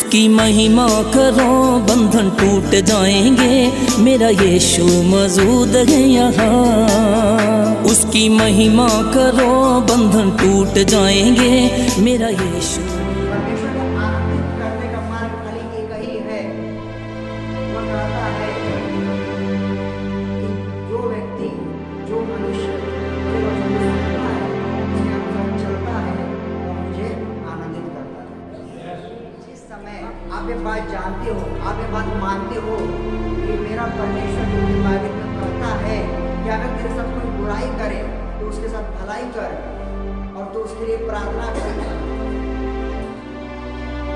उसकी महिमा करो बंधन टूट जाएंगे, मेरा यीशु मौजूद है यहाँ। उसकी महिमा करो बंधन टूट जाएंगे, मेरा यीशु। परमेश्वर को आनंदित करने का मार्ग खाली एक ही है। वो कहता है कि जो व्यक्ति, जो मनुष्य मेरे वचन को सुनता है, उसके अनुसार चलता है, वो मुझे आनंदित करता है। जिस समय आप ये बात जानते हो, आप ये बात मानते हो कि मेरा परमेश्वर जो मुझे बाइबल में कहता है कि अगर तेरे साथ कोई बुराई करे तो उसके साथ भलाई कर और तो उसके लिए प्रार्थना कर,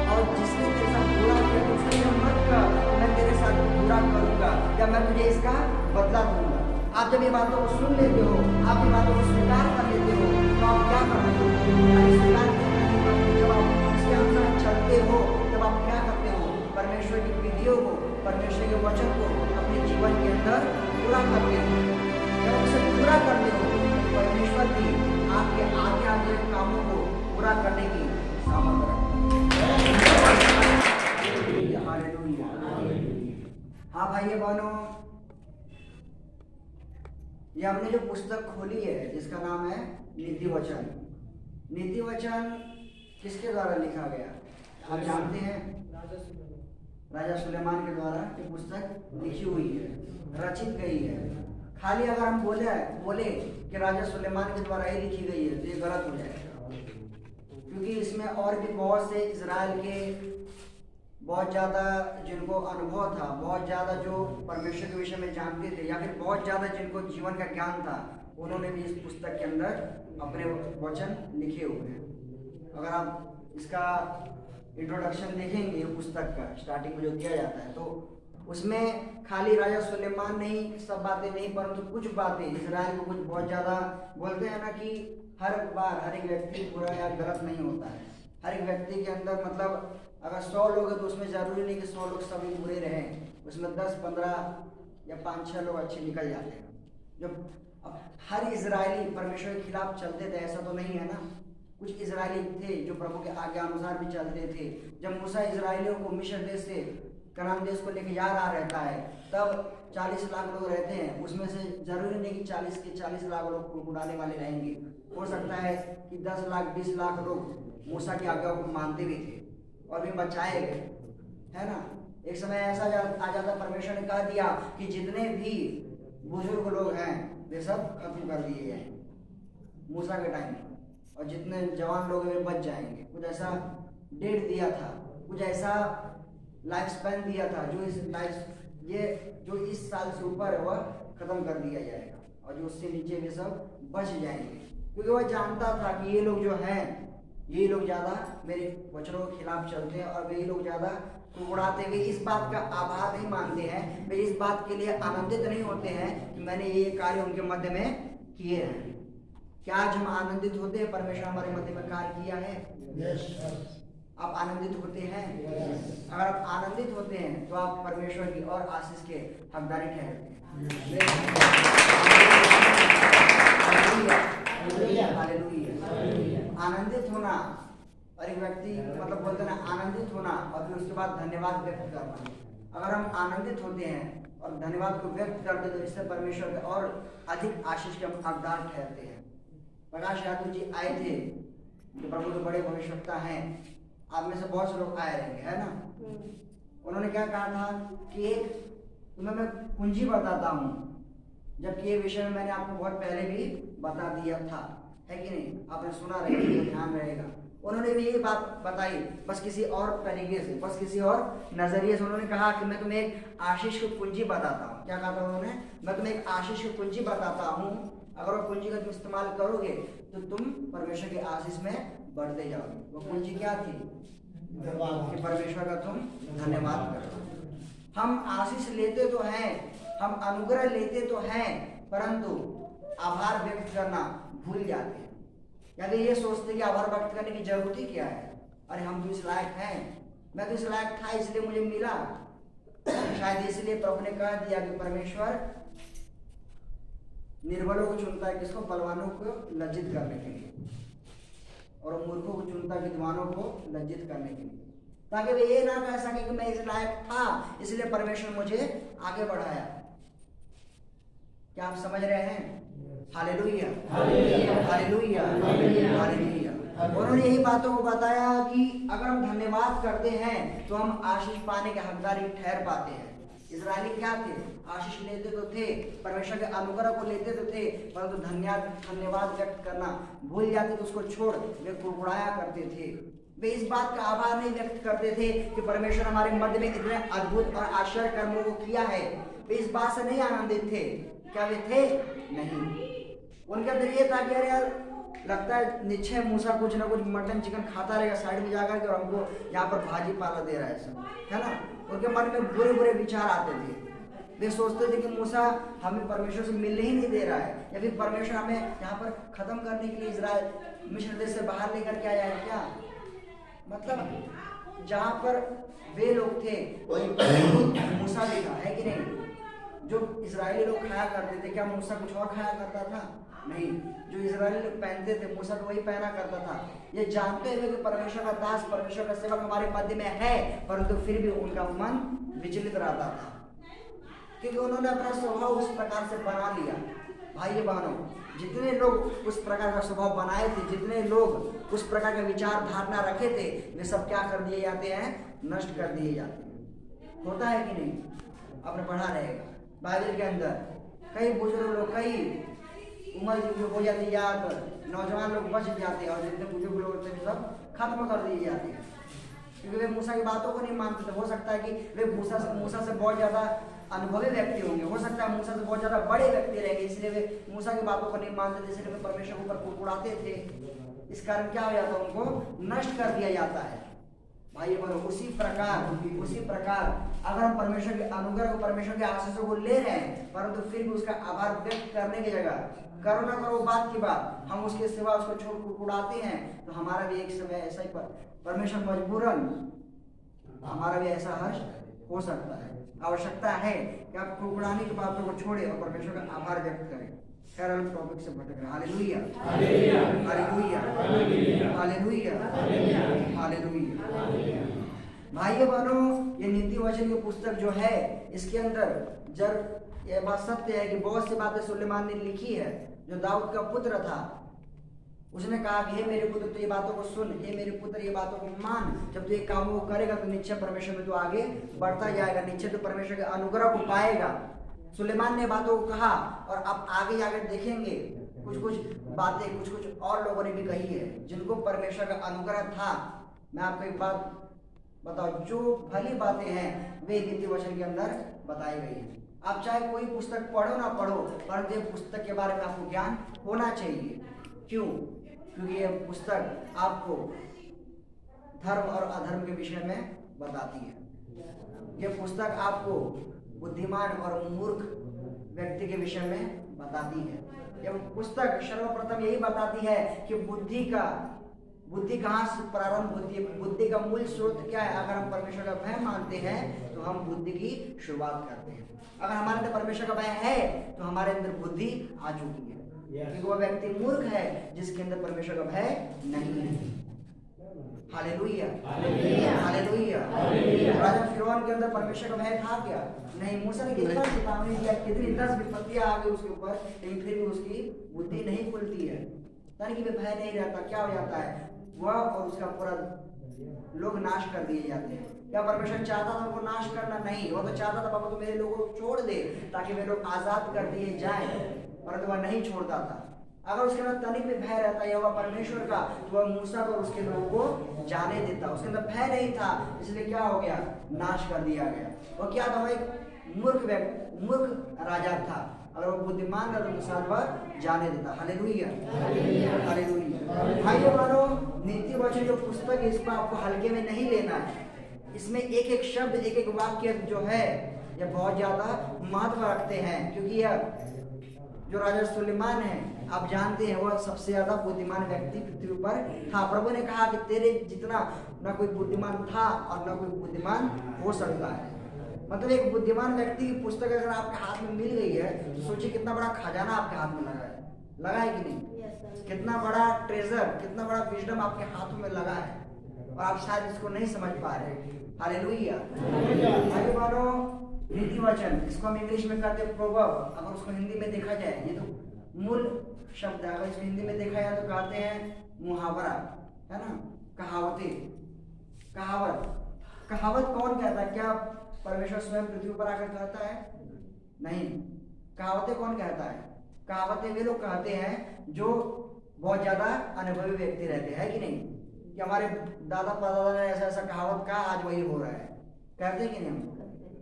और जिसने तेरे साथ बुरा किया तो उसके लिए मत कर, मैं तेरे साथ बुरा करूंगा या मैं तुझे इसका बदला दूंगा। आप जब ये बातों को सुन लेते हो, आप ये बातों को स्वीकार कर लेते हो, तो आप क्या करते हो? स्वीकार करने के बाद जब आप इसके अनुसार चलते हो, तब आप क्या करते हो? परमेश्वर की विधियों को, परमेश्वर के वचन को अपने जीवन के अंदर पूरा करते हो। जब उसे पूरा करते हो, परमेश्वर भी आपके आगे आगे कामों को पूरा करने की सामर्थ्य रखता है। हाँ भाइयों बहनों, ये हमने जो पुस्तक खोली है जिसका नाम है नीति वचन। नीति वचन किसके द्वारा लिखा गया आप जानते हैं? राजा सुलेमान के द्वारा ये पुस्तक लिखी हुई है, रचित गई है। खाली अगर हम बोले कि राजा सुलेमान के द्वारा ही लिखी गई है तो ये गलत हो जाएगा, क्योंकि इसमें और भी बहुत से इजराइल के बहुत ज़्यादा जिनको अनुभव था, बहुत ज़्यादा जो परमेश्वर के विषय में जानते थे, या फिर बहुत ज़्यादा जिनको जीवन का ज्ञान था, उन्होंने भी इस पुस्तक के अंदर अपने वचन लिखे हुए हैं। अगर आप इसका इंट्रोडक्शन देखेंगे पुस्तक का, स्टार्टिंग में जो दिया जाता है, तो उसमें खाली राजा सुलेमान ने ही सब बातें नहीं, परंतु कुछ बातें इजराइल को कुछ बहुत ज़्यादा बोलते हैं ना कि हर बार हर एक व्यक्ति बुरा या गलत नहीं होता है। हर एक व्यक्ति के अंदर मतलब अगर 100 लोग हैं तो उसमें ज़रूरी नहीं कि 100 लोग सभी बुरे रहें, उसमें 10, 15 या 5-6 लोग अच्छे निकल जाते हैं। जब अब हर इजरायली परमेश्वर के खिलाफ चलते थे ऐसा तो नहीं है ना। कुछ इजरायली थे जो प्रभु के आज्ञा अनुसार भी चलते थे। जब मूसा इजरायलियों को मिस्र देश से कनान देश को लेकर जा रहा रहता है, तब 40 लाख लोग रहते हैं। उसमें से जरूरी नहीं कि 40 के 40 लाख लोग उड़ाने वाले रहेंगे। हो सकता है कि 10 लाख 20 लाख लोग मूसा की आज्ञा को मानते भी थे और भी बचाए गए, है ना। एक समय ऐसा आ जाता, परमेश्वर ने कह दिया कि जितने भी बुजुर्ग लोग हैं वे सब खत्म कर दिए जाएंगे मूसा के टाइम, और जितने जवान लोग हैं वे बच जाएंगे। कुछ ऐसा डेट दिया था, कुछ ऐसा लाइफ स्पैन दिया था जो इस साल से ऊपर है वह खत्म कर दिया जाएगा, और जो उससे नीचे वे सब बच जाएंगे, क्योंकि वह जानता था कि ये लोग जो हैं, ये लोग ज़्यादा मेरे वचनों के खिलाफ चलते हैं और वे लोग ज़्यादा कुड़कुड़ाते हुए इस बात का आभार नहीं मानते हैं, वे इस बात के लिए आनंदित नहीं होते हैं कि मैंने ये कार्य उनके मध्य में किए हैं। क्या आज हम आनंदित होते हैं परमेश्वर हमारे मध्य में कार्य किया है? आप आनंदित होते हैं? अगर आप आनंदित होते हैं तो आप परमेश्वर की और आशीष के हकदारी ठहरते हैं। आनंदित होना, और एक व्यक्ति मतलब बोलते हैं आनंदित होना और फिर उसके बाद धन्यवाद व्यक्त करना। अगर हम आनंदित होते हैं और धन्यवाद को व्यक्त करते हैं तो इससे परमेश्वर के और अधिक आशीष के हम हकदार ठहरते हैं। प्रकाश यादव जी आए थे, जो प्रभु के बड़े भविष्यवक्ता हैं, आप में से बहुत से लोग आए रहेंगे, है ना। उन्होंने क्या कहा था कि एक तुम्हें मैं कुंजी बताता हूँ, जबकि ये विषय में मैंने आपको बहुत पहले भी बता दिया था, है कि नहीं? आपने सुना रहेगा, ध्यान रहेगा। उन्होंने भी ये बात बताई, बस किसी और तरीके से, बस किसी और नजरिए से। उन्होंने कहा कि मैं तुम्हें एक आशीष की कुंजी बताता हूँ। क्या कहा था उन्होंने? मैं तुम्हें एक आशीष की कुंजी बताता हूँ, अगर वो कुंजी का तुम इस्तेमाल करोगे तो तुम परमेश्वर के आशीष में बढ़ते जाओगे। वो कुंजी क्या थी? कि परमेश्वर का तुम धन्यवाद करो। हम आशीष लेते तो हैं, हम अनुग्रह लेते तो हैं, परंतु आभार व्यक्त करना भूल जाते हैं। यानी ये सोचते कि आभार व्यक्त करने की जरूरत ही क्या है? अरे हम तो इस लायक हैं, मैं तो इस लायक था इसलिए मुझे मिला। शायद इसलिए प्रभु ने कह दिया कि परमेश्वर निर्बलों को चुनता है, किसको? बलवानों को लज्जित करने के लिए, और मूर्खों को चुनता है, विद्वानों को लज्जित करने के लिए। ताकि वे ये ना कह सके कि मैं इस लायक था इसलिए परमेश्वर मुझे आगे बढ़ाया। क्या आप समझ रहे हैं? Hallelujah, hallelujah, hallelujah. उन्होंने यही बातों को बताया कि अगर हम धन्यवाद करते हैं तो हम आशीष पाने के हकदार ठहर पाते हैं। इस्राएली क्या थे? आशीष लेते तो थे, परमेश्वर के अनुग्रह को लेते तो थे, परंतु धन्यवाद व्यक्त करना भूल जाते तो उसको छोड़ वे कुड़कुड़ाया करते थे। वे इस बात का आभार नहीं व्यक्त करते थे कि परमेश्वर हमारे मध्य में इतने अद्भुत और आश्चर्य कर्मों को किया है। वे इस बात से नहीं आनंदित थे। क्या वे थे? नहीं। उनके अंदर ये था कि अरे यार लगता है निश्चय मूसा कुछ ना कुछ मटन चिकन खाता रहेगा साइड में जाकर के और हमको यहाँ पर भाजी पाला दे रहा है सब, है ना। उनके मन में बुरे बुरे विचार आते थे। वे सोचते थे कि मूसा हमें परमेश्वर से मिलने ही नहीं दे रहा है, या फिर परमेश्वर हमें यहाँ पर खत्म करने के लिए इजराइल मिस्र देश से बाहर लेकर के आया है क्या। मतलब जहाँ पर वे लोग थे वही मूसा भी था, है कि नहीं। जो इजरायली लोग खाया करते थे, क्या मूसा कुछ और खाया करता था? नहीं। जो इजरायली लोग पहनते थे मूसा तो वही पहना करता था। ये जानते हुए कि परमेश्वर का दास, परमेश्वर का सेवक हमारे मध्य में है, परंतु फिर भी उनका मन विचलित रहता था, क्योंकि उन्होंने अपना स्वभाव उस प्रकार से बना लिया। भाई बहनों, जितने लोग उस प्रकार का स्वभाव बनाए थे, जितने लोग उस प्रकार का विचार धारणा रखे थे, वे सब क्या कर दिए जाते हैं? नष्ट कर दिए जाते हैं। होता है कि नहीं? आपने पढ़ा रहेगा बाइबल के अंदर कई बुजुर्ग लोग, कई उम्र जो हो जाती है या नौजवान लोग बच जाते हैं और जितने बुजुर्ग लोग होते हैं सब खत्म कर दिए जाते हैं, क्योंकि वे मूसा की बातों को नहीं मानते थे। हो सकता है कि वे मूसा से बहुत ज़्यादा अनुभवी व्यक्ति होंगे, हो सकता है मूसा से बहुत ज़्यादा बड़े व्यक्ति रहेंगे, इसलिए वे मूसा की बातों को नहीं मानते थे, इसलिए वे परमेश्वर के ऊपर कुड़कुड़ाते थे। इस कारण क्या हो जाता है? उनको नष्ट कर दिया जाता है। भाई बहनों, उसी प्रकार अगर हम परमेश्वर के अनुग्रह को, परमेश्वर के आशीषों को ले रहे हैं, परंतु फिर भी उसका आभार व्यक्त करने की जगह करो ना करो बात की बात हम उसके सिवा उसको छोड़ कुड़कुड़ाते हैं, तो हमारा भी एक समय ऐसा ही परमेश्वर मजबूरन हमारा भी ऐसा हर्ष हो सकता है। आवश्यकता है कि आप कुड़कुड़ाने की बातों को छोड़े और परमेश्वर का आभार व्यक्त करें। खैर हम टॉपिक से भटक रहे हैं। Hallelujah, hallelujah, hallelujah, hallelujah. भाइयों बहनों, ये नीति वचन की पुस्तक जो है, इसके अंदर यह बात सत्य है कि बहुत सी बातें सुलेमान ने लिखी है। जो दाऊद का पुत्र था, उसने कहा कि हे मेरे पुत्र, तू ये बातों को सुन, हे मेरे पुत्र ये बातों को मान। जब तू ये कामों को करेगा तो निश्चय परमेश्वर में तू आगे बढ़ता जाएगा, निश्चय तो परमेश्वर के अनुग्रह को पाएगा। सुलेमान ने बातों को कहा और अब आगे जाकर देखेंगे कुछ बातें कुछ और लोगों ने भी कही है जिनको परमेश्वर का अनुग्रह था। मैं आपको एक बात बताओ, जो भली बातें हैं वे नीति वचन के अंदर बताई गई है। आप चाहे कोई पुस्तक पढ़ो ना पढ़ो, परंतु पुस्तक के बारे में आपको ज्ञान होना चाहिए। क्यों? क्योंकि यह पुस्तक आपको धर्म और अधर्म के विषय में बताती है। यह पुस्तक आपको बुद्धिमान और मूर्ख व्यक्ति के विषय में बताती है। यह पुस्तक सर्वप्रथम यही बताती है कि बुद्धि कहाँ से प्रारंभ होती है, बुद्धि का मूल स्रोत क्या है। अगर हम परमेश्वर का भय मानते हैं तो हम बुद्धि की शुरुआत करते हैं। अगर हमारे अंदर परमेश्वर का भय है तो हमारे अंदर बुद्धि आ चुकी है, क्योंकि वह व्यक्ति मूर्ख है जिसके अंदर परमेश्वर का भय नहीं है। Hallelujah, hallelujah. राजा फिरौन के अंदर परमेश्वर का भय था क्या? नहीं। मूसा ने कितना चेतावनी दिया, कितनी 10 विपत्तियां आ गई उसके ऊपर, लेकिन फिर भी उसकी बुद्धि नहीं खुलती है, यानी कि भय नहीं रहता। क्या हो जाता है? वह और उसका पूरा लोग नाश कर दिए जाते हैं। क्या परमेश्वर चाहता था उनको नाश करना? नहीं। वो तो चाहता था बाबा तो मेरे लोगों को छोड़ दे ताकि वे लोग आजाद कर दिए जाएं, परंतु वह नहीं छोड़ता था। अगर उसके अंदर तनिक भी भय रहता यहोवा परमेश्वर का, तो वह मूसा को और उसके लोगों को जाने देता। उसके अंदर भय नहीं था, इसलिए क्या हो गया? नाश कर दिया गया। वो क्या था? वह एक मूर्ख राजा था। अगर वो बुद्धिमान रहता तो साथ बार जाने देता। Hallelujah, hallelujah. भाइयों बहनों, नीति वचन जो पुस्तक है इसको आपको हल्के में नहीं लेना है। इसमें एक एक शब्द, एक एक वाक्य जो है यह बहुत ज्यादा महत्व रखते हैं, क्योंकि यह जो राजा सुलेमान है, आप जानते हैं वह सबसे ज्यादा बुद्धिमान व्यक्ति पृथ्वी पर था। प्रभु ने कहा कि तेरे जितना न कोई बुद्धिमान था और न कोई बुद्धिमान हो सकता है। मतलब एक बुद्धिमान व्यक्ति की पुस्तक अगर आपके हाथ में मिल गई है तो सोचिए कितना बड़ा खजाना आपके हाथ में लगा है कि नहीं? कितना बड़ा ट्रेजर, कितना बड़ा विजडम आपके हाथों में लगा है। और आप शायद इसको नहीं समझ पा रहे। हालेलुया। भाइयों बहनों, नीति वचन, इसको हम इंग्लिश में कहते हैं प्रोवर्ब। अगर उसको हिंदी में देखा जाए, ये तो मूल शब्द है, अगर इसको हिंदी में देखा जाए तो कहते हैं मुहावरा, है ना, कहावतें। कहावत कौन कहता है? क्या परमेश्वर स्वयं पृथ्वी पर आकर कहता है? नहीं। कहावतें कौन कहता है? कहावतें वे लोग कहते हैं जो बहुत ज्यादा अनुभवी व्यक्ति रहते हैं, कि नहीं? कि हमारे दादा परदादा ने ऐसा ऐसा कहावत कहा, आज वही हो रहा है। कहते हैं कि नहीं?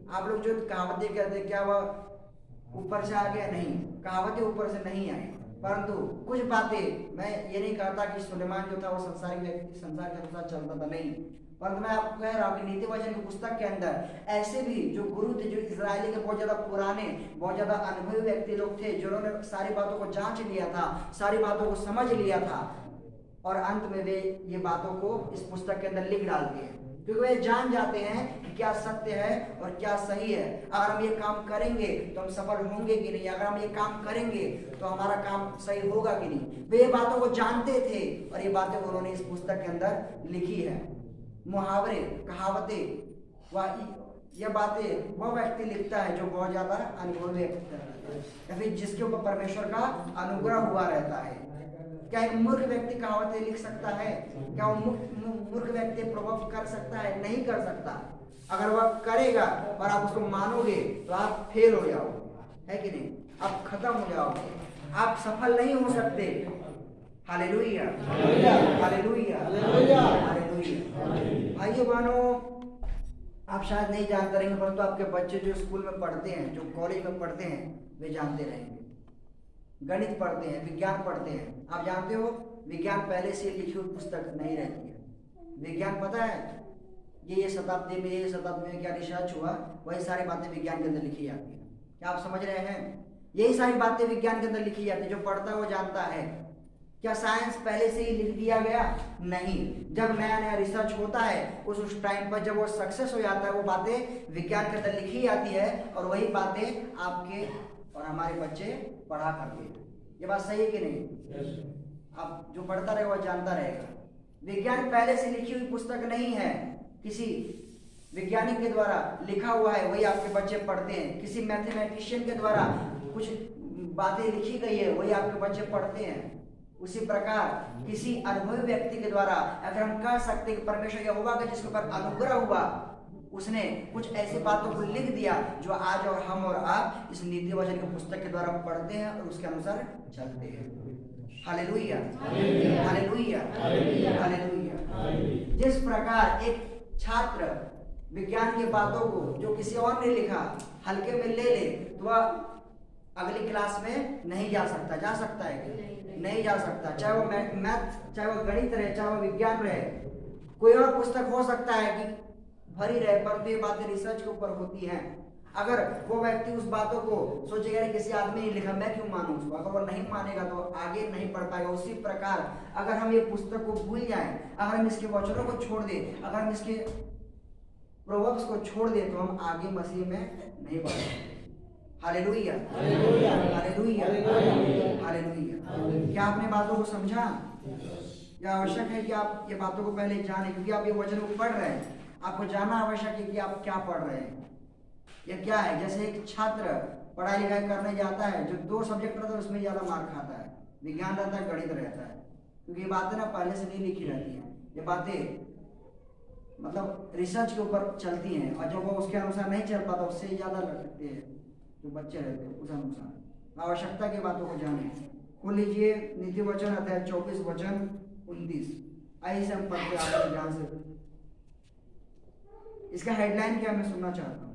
आप लोग जो कहावतें कहते हैं, क्या वह ऊपर से आ गया? नहीं, कहावतें ऊपर से नहीं आई, परंतु कुछ बातें, मैं ये नहीं कहता कि सुलेमान जो था वो संसार के अनुसार चलता था, नहीं, परंतु मैं आपको कह रहा हूँ कि नीति वचन की पुस्तक के अंदर ऐसे भी जो गुरु थे, जो इजरायली के बहुत ज्यादा पुराने, बहुत ज्यादा अनुभवी व्यक्ति लोग थे, जिन्होंने सारी बातों को जांच लिया था, सारी बातों को समझ लिया था, और अंत में वे ये बातों को इस पुस्तक के अंदर लिख डालते हैं, क्योंकि वे जान जाते हैं कि क्या सत्य है और क्या सही है। अगर हम ये काम करेंगे तो हम सफल होंगे कि नहीं, अगर हम ये काम करेंगे तो हमारा काम सही होगा कि नहीं। वे ये बातों को जानते थे और ये बातें उन्होंने इस पुस्तक के अंदर लिखी है। मुहावरे, कहावतें, यह बातें वह व्यक्ति लिखता है जो बहुत ज्यादा अनुभवी व्यक्ति है, या फिर जिसके ऊपर परमेश्वर का अनुग्रह हुआ रहता है। क्या एक मूर्ख व्यक्ति कहावतें लिख सकता है? क्या वो मूर्ख व्यक्ति प्रभाव कर सकता है? नहीं कर सकता। अगर वह करेगा और आप उसको मानोगे तो आप फेल हो जाओगे, है कि नहीं? आप खत्म हो जाओगे, आप सफल नहीं हो सकते। Hallelujah, hallelujah, hallelujah. भाइयों बहनों, आप शायद नहीं जानते रहेंगे, परंतु आपके बच्चे जो स्कूल में पढ़ते हैं, जो कॉलेज में पढ़ते हैं, वे जानते रहेंगे। गणित पढ़ते हैं, विज्ञान पढ़ते हैं। आप जानते हो विज्ञान पहले से लिखी हुई पुस्तक नहीं रहती है। विज्ञान पता है ये शताब्दी में क्या रिसर्च हुआ, वही सारी बातें विज्ञान के अंदर लिखी जाती है। क्या आप समझ रहे हैं? यही सारी बातें विज्ञान के अंदर लिखी जाती है। जो पढ़ता है वो जानता है। क्या साइंस पहले से ही लिख दिया गया? नहीं। जब नया नया रिसर्च होता है, उस टाइम पर जब वो सक्सेस हो जाता है, वो बातें विज्ञान के अंदर लिखी जाती है, और वही बातें आपके और हमारे बच्चे पढ़ा करते हैं। ये बात सही है कि नहीं? अब जो पढ़ता रहे वह जानता रहेगा। विज्ञान पहले से लिखी हुई पुस्तक नहीं है, किसी वैज्ञानिक के द्वारा लिखा हुआ है, वही आपके बच्चे पढ़ते हैं। किसी मैथमेटिशियन के द्वारा कुछ बातें लिखी गई है, वही आपके बच्चे पढ़ते हैं। उसी प्रकार किसी अनुभवी व्यक्ति के द्वारा अगर हम कह सकते हैं कि परमेश्वर यहोवा का जिसके ऊपर अनुग्रह हुआ, उसने कुछ ऐसी बातों को लिख दिया जो आज और हम और आप इस नीति वचन की पुस्तक के द्वारा पढ़ते हैं और उसके अनुसार चलते हैं। Hallelujah, hallelujah, hallelujah. जिस प्रकार एक छात्र विज्ञान की बातों को जो किसी और ने लिखा हल्के में ले ले, तो वह अगली क्लास में नहीं जा सकता। जा सकता है? नहीं जा सकता। चाहे वो मैथ, चाहे वो गणित रहे, चाहे वो विज्ञान रहे, कोई और पुस्तक हो सकता है कि भरी रहे, पर ये बातें रिसर्च के ऊपर होती हैं। अगर वो व्यक्ति उस बातों को सोचेगा किसी आदमी ने लिखा, मैं क्यों मानूं उसको, अगर वो नहीं मानेगा तो आगे नहीं पढ़ पाएगा। उसी प्रकार अगर हम ये पुस्तक को भूल जाएं, अगर हम इसके वचनों को छोड़ दें, अगर हम इसके प्रोवर्ब्स को छोड़ दें, तो हम आगे मसीह में नहीं बढ़ सकते। Hallelujah, hallelujah, hallelujah. क्या आपने बातों को समझा? यह आवश्यक है कि आप ये बातों को पहले जानें, क्योंकि आप ये वचन को पढ़ रहे हैं। आपको जानना आवश्यक है कि आप क्या पढ़ रहे हैं, यह क्या है। जैसे एक छात्र पढ़ाई लिखाई करने जाता है, जो 2 सब्जेक्ट रहता है उसमें ज्यादा मार्क खाता है, विज्ञान रहता है, गणित रहता है, क्योंकि ये बातें ना पहले से नहीं लिखी रहती हैं। ये बातें मतलब रिसर्च के ऊपर चलती हैं, और जब वो उसके अनुसार नहीं चल पाता, उससे ज्यादा लगते हैं जो बच्चे रहते हैं, उस अनुसार आवश्यकता की बातों को जाने। खोल लीजिए नीति वचन अध्याय 24 वचन 29। आइए से हम पढ़ते हैं आपके ध्यान से। इसका हेडलाइन क्या मैं सुनना चाहता हूँ।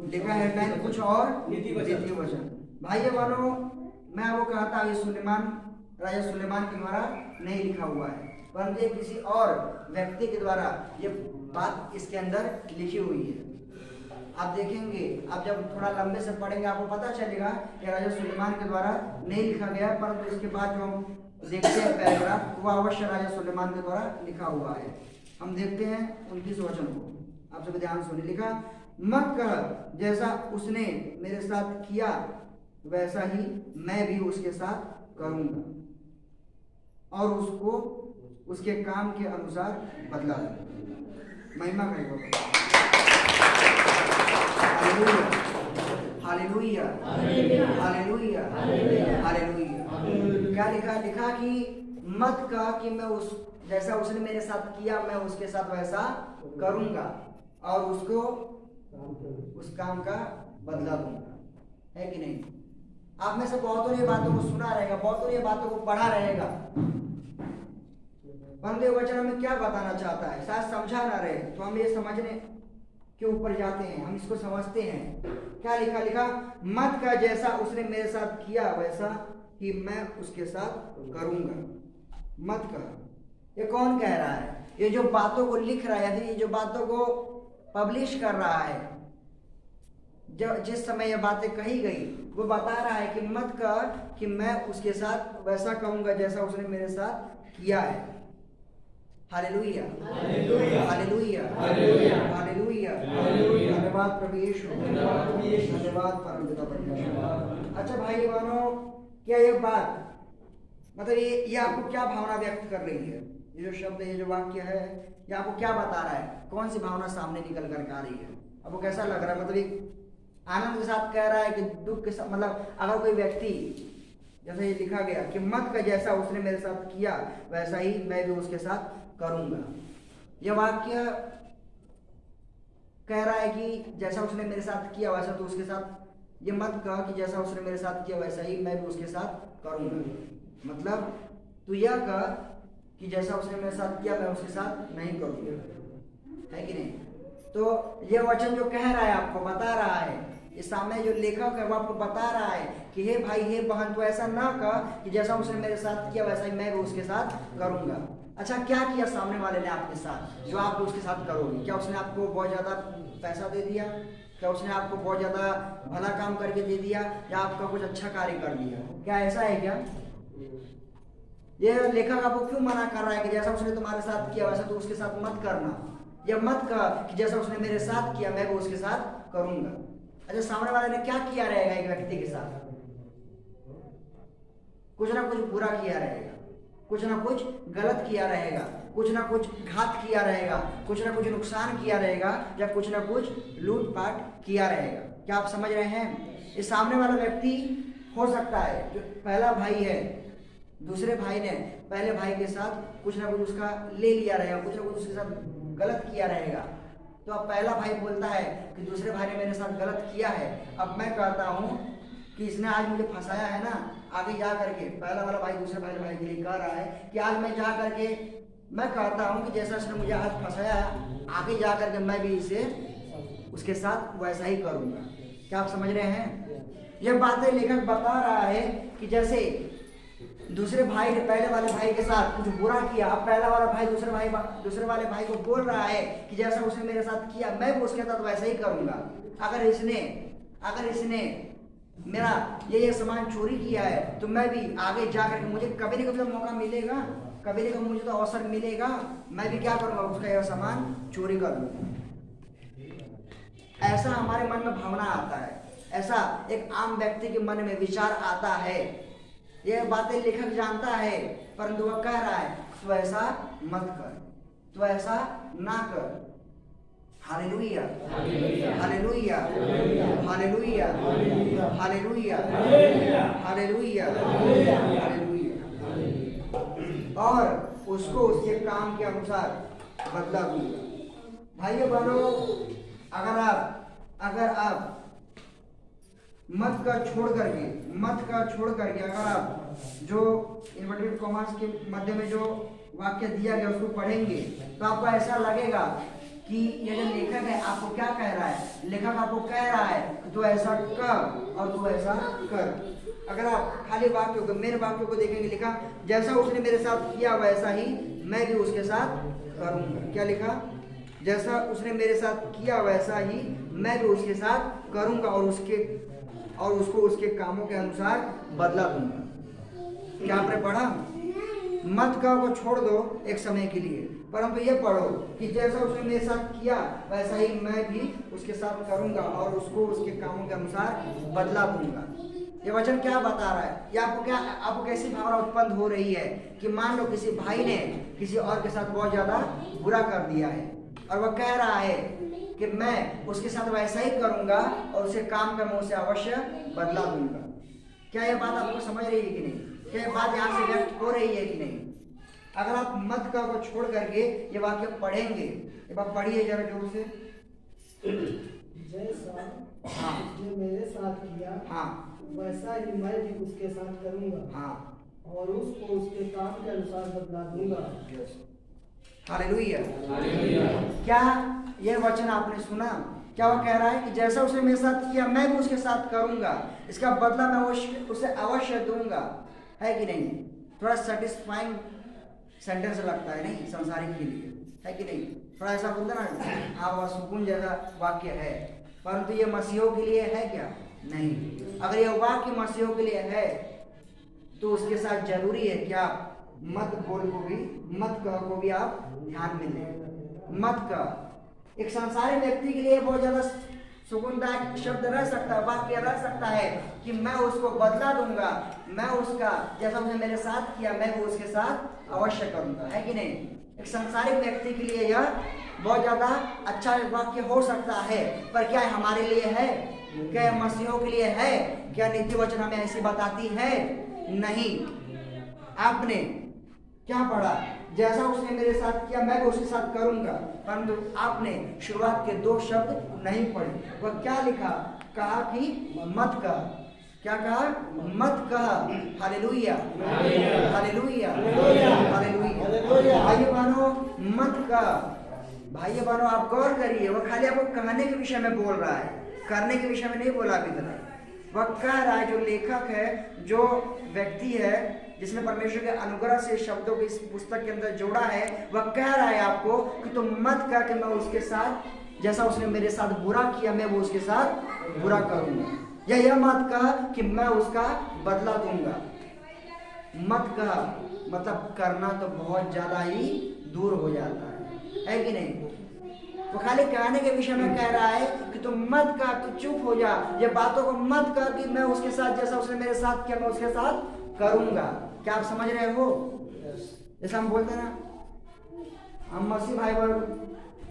लिखा हेडलाइन कुछ और, नीति वचन। भाई बहनों, मैं वो कहा था ये राजा सुलेमान के द्वारा नहीं लिखा हुआ है, परंतु किसी और व्यक्ति के द्वारा ये बात इसके अंदर लिखी हुई है। आप देखेंगे, आप जब थोड़ा लंबे से पढ़ेंगे आपको पता चलेगा कि राजा सुलेमान के द्वारा नहीं लिखा गया, परंतु इसके बाद जो हम देखते हैं पैराग्राफ, वो अवश्य राजा सुलेमान के द्वारा लिखा हुआ है। हम देखते हैं 29 वचन को, आप सभी ध्यान सुनिए। लिखा, मत कह जैसा उसने मेरे साथ किया वैसा ही मैं भी उसके साथ करूंगा और उसको उसके काम के अनुसार बदला दूंगा। महिमा करेगा। Hallelujah, hallelujah, hallelujah. क्या लिखा? लिखा कि मत कह कि मैं उस जैसा उसने मेरे साथ किया मैं उसके साथ वैसा करूंगा और उसको उस काम का बदला दूंगा। है कि नहीं? आप में से बहुतों ने बातों को सुना रहेगा, बहुतों ने बातों को पढ़ा रहेगा, परंतु वचन में क्या बताना चाहता है शायद समझा ना रहे, तो हम ये समझने के ऊपर जाते हैं, हम इसको समझते हैं। क्या लिखा? लिखा मत का जैसा उसने मेरे साथ किया वैसा ही मैं उसके साथ करूंगा। मत का ये कौन कह रहा है? ये जो बातों को लिख रहा है, ये जो बातों को पब्लिश कर रहा है, जिस समय ये बातें कही गई वो बता रहा है कि मत कर कि मैं उसके साथ वैसा करूंगा जैसा उसने मेरे साथ किया है। Hallelujah, hallelujah, hallelujah. धन्यवाद प्रभु यीशु, धन्यवाद परमपिता परमेश्वर। अच्छा भाई बहनों, क्या ये बात मतलब ये आपको क्या भावना व्यक्त कर रही है? ये जो शब्द, ये जो वाक्य है, ये आपको क्या बता रहा है? कौन सी भावना सामने निकल कर आ रही है? आपको कैसा लग रहा है? मतलब एक आनंद के साथ कह रहा है कि दुख के साथ? मतलब अगर कोई व्यक्ति, जैसे ये लिखा गया कि मत का जैसा उसने मेरे साथ किया वैसा ही मैं भी उसके साथ करूंगा। यह वाक्य कह रहा है कि जैसा उसने मेरे साथ किया वैसा तो उसके साथ, ये मत कह कि जैसा उसने मेरे साथ किया वैसा ही मैं भी उसके साथ करूंगा। मतलब तू यह कह कि जैसा उसने मेरे साथ किया मैं उसके साथ नहीं करूंगा। है कि नहीं? तो यह वचन जो कह रहा है आपको बता रहा है, इस सामने जो लेखक है वो आपको बता रहा है कि हे भाई, हे बहन, तो ऐसा ना कह कि जैसा उसने मेरे साथ किया वैसा ही मैं भी उसके साथ करूंगा। अच्छा, क्या किया सामने वाले ने आपके साथ जो आप उसके साथ करोगे? क्या उसने आपको बहुत ज़्यादा पैसा दे दिया? क्या उसने आपको बहुत ज़्यादा भला काम करके दे दिया या आपका कुछ अच्छा कार्य कर दिया? क्या ऐसा है क्या? ये लेखक आपको क्यों मना कर रहा है कि जैसा उसने तुम्हारे साथ किया वैसा तो उसके साथ मत करना? या मत कह कि जैसा उसने मेरे साथ किया मैं भी उसके साथ करूंगा। अच्छा, सामने वाले ने क्या किया रहेगा? एक व्यक्ति के साथ कुछ ना कुछ बुरा किया रहेगा, कुछ ना कुछ गलत किया रहेगा, कुछ ना कुछ घात किया रहेगा, कुछ ना कुछ नुकसान किया रहेगा या कुछ ना कुछ लूटपाट किया रहेगा। क्या आप समझ रहे हैं? इस सामने वाला व्यक्ति हो सकता है जो पहला भाई है, दूसरे भाई ने पहले भाई के साथ कुछ ना कुछ उसका ले लिया रहेगा, कुछ ना कुछ उसके साथ गलत किया रहेगा। तो अब पहला भाई बोलता है कि दूसरे भाई ने मेरे साथ गलत किया है, अब मैं कहता हूँ कि इसने आज मुझे फंसाया है ना, आगे जा करके पहला वाला भाई दूसरे भाई के लिए कह रहा है कि आज मैं जा करके मैं कहता हूँ कि जैसा इसने मुझे आज फंसाया है आगे जा करके मैं भी इसे उसके साथ वैसा ही करूँगा। क्या आप समझ रहे हैं? यह बातें लेखक बता रहा है कि जैसे दूसरे भाई ने पहले वाले भाई के साथ कुछ बुरा किया, अब पहला वाला भाई दूसरे वाले भाई को बोल रहा है कि जैसा उसने मेरे साथ किया मैं भी उसके साथ वैसा ही करूंगा। अगर इसने मेरा ये सामान चोरी किया है तो मैं भी आगे जाकर मुझे कभी न कभी तो मौका मिलेगा, कभी न कभी मुझे तो अवसर मिलेगा, मैं भी क्या करूंगा? उसका यह सामान चोरी कर लूंगा। ऐसा हमारे मन में भावना आता है, ऐसा एक आम व्यक्ति के मन में विचार आता है। यह बातें लेखक जानता है, परंतु वह कह रहा है तो ऐसा मत कर, तो ऐसा ना कर। Hallelujah, hallelujah, hallelujah, hallelujah, hallelujah, hallelujah. और उसको उसके काम के अनुसार बदला दूंगा। भाइयों बहनों, अगर आप मत का छोड़ करके अगर आप जो इन्वर्टेड कॉमास के मध्य में जो वाक्य दिया गया उसको पढ़ेंगे तो आपको ऐसा लगेगा कि ये जो लेखक है आपको क्या कह रहा है? लेखक आपको कह रहा है कि तू ऐसा कर और तू ऐसा कर। अगर आप खाली वाक्यों को, मेरे वाक्यों को देखेंगे, लिखा जैसा उसने मेरे साथ किया वैसा ही मैं भी उसके साथ करूंगा। क्या लिखा? जैसा उसने मेरे साथ किया वैसा ही मैं भी उसके साथ करूंगा और उसको उसके कामों के अनुसार बदला दूंगा। क्या आपने पढ़ा? मत का को छोड़ दो एक समय के लिए, परंतु ये पढ़ो कि जैसा उसने मेरे साथ किया वैसा ही मैं भी उसके साथ करूंगा और उसको उसके कामों के अनुसार बदला दूंगा। ये वचन क्या बता रहा है? ये आपको कैसी भावना उत्पन्न हो रही है कि मान लो किसी भाई ने किसी और के साथ बहुत ज्यादा बुरा कर दिया है और वह कह रहा है कि मैं उसके साथ वैसा ही करूंगा और उसे काम का मैं उसे अवश्य बदला दूंगा। क्या ये बात आपको समझ रही है कि नहीं? क्या ये बात यहाँ से व्यक्त हो रही है कि नहीं? अगर आप मत का को छोड़ करके ये वाक्य पढ़ेंगे, ये बात पढ़िए जरा जोर से। जैसा हाँ जो मेरे साथ किया हाँ वैसा ही मैं भी उसके साथ करूंगा हाँ, और उसको उसके काम के अनुसार बदला दूंगा। हालेलुया। क्या यह वचन आपने सुना? क्या वो कह रहा है कि जैसा उसने मेरे साथ किया मैं भी उसके साथ करूंगा, इसका बदला मैं उसे अवश्य दूंगा, है कि नहीं? थोड़ा सेटिस्फाइंग सेंटेंस लगता है नहीं संसारिक के लिए, है कि नहीं? थोड़ा ऐसा बोलता ना, हाँ वह सुकून जैसा वाक्य है, परंतु ये मसीहों के लिए है क्या? नहीं। अगर ये वाक्य मसीहों के लिए है तो उसके साथ जरूरी है कि आप मत कह को भी आप ध्यान में लें। मत कह एक संसारी व्यक्ति के लिए बहुत ज्यादा सुगुणदायक शब्द रह सकता है, वाक्य रह सकता है कि मैं उसको बदला दूंगा, मैं उसका जैसा उसने मेरे साथ किया मैं भी उसके साथ अवश्य करूंगा, है कि नहीं? एक संसारिक व्यक्ति के लिए यह बहुत ज्यादा अच्छा वाक्य हो सकता है, पर क्या हमारे लिए है? क्या मसीहों के लिए है? क्या नीति वचन हमें ऐसी बताती है? नहीं। आपने क्या पढ़ा? जैसा उसने मेरे साथ किया मैं भी उसके साथ करूंगा, परंतु आपने शुरुआत के 2 शब्द नहीं पढ़े। वह क्या लिखा? कहा कि मत कह। क्या कहा? मत कह। Hallelujah, hallelujah, hallelujah. भाई बहनों, मत कह। भाई बहनों, आप गौर करिए, वह खाली आपको कहने के विषय में बोल रहा है, करने के विषय में नहीं बोला अभी तक। वह कह रहा है, जो लेखक है, जो व्यक्ति है जिसने परमेश्वर के अनुग्रह से शब्दों को इस पुस्तक के अंदर जोड़ा है, वह कह रहा है आपको कि तुम मत कह कि मैं उसके साथ जैसा उसने मेरे साथ बुरा किया मैं वो उसके साथ बुरा करूंगा, या यह मत कह कि मैं उसका बदला दूंगा। मत कह मतलब करना तो बहुत ज्यादा ही दूर हो जाता है कि नहीं? वो खाली कहने के विषय में कह रहा है कि तुम मत कह, तू चुप हो जा, ये बातों को मत कह कि मैं उसके साथ जैसा उसने मेरे साथ किया मैं उसके साथ करूंगा। क्या आप समझ रहे हो? जैसा हम बोलते हैं ना, हम मसीह भाई बहन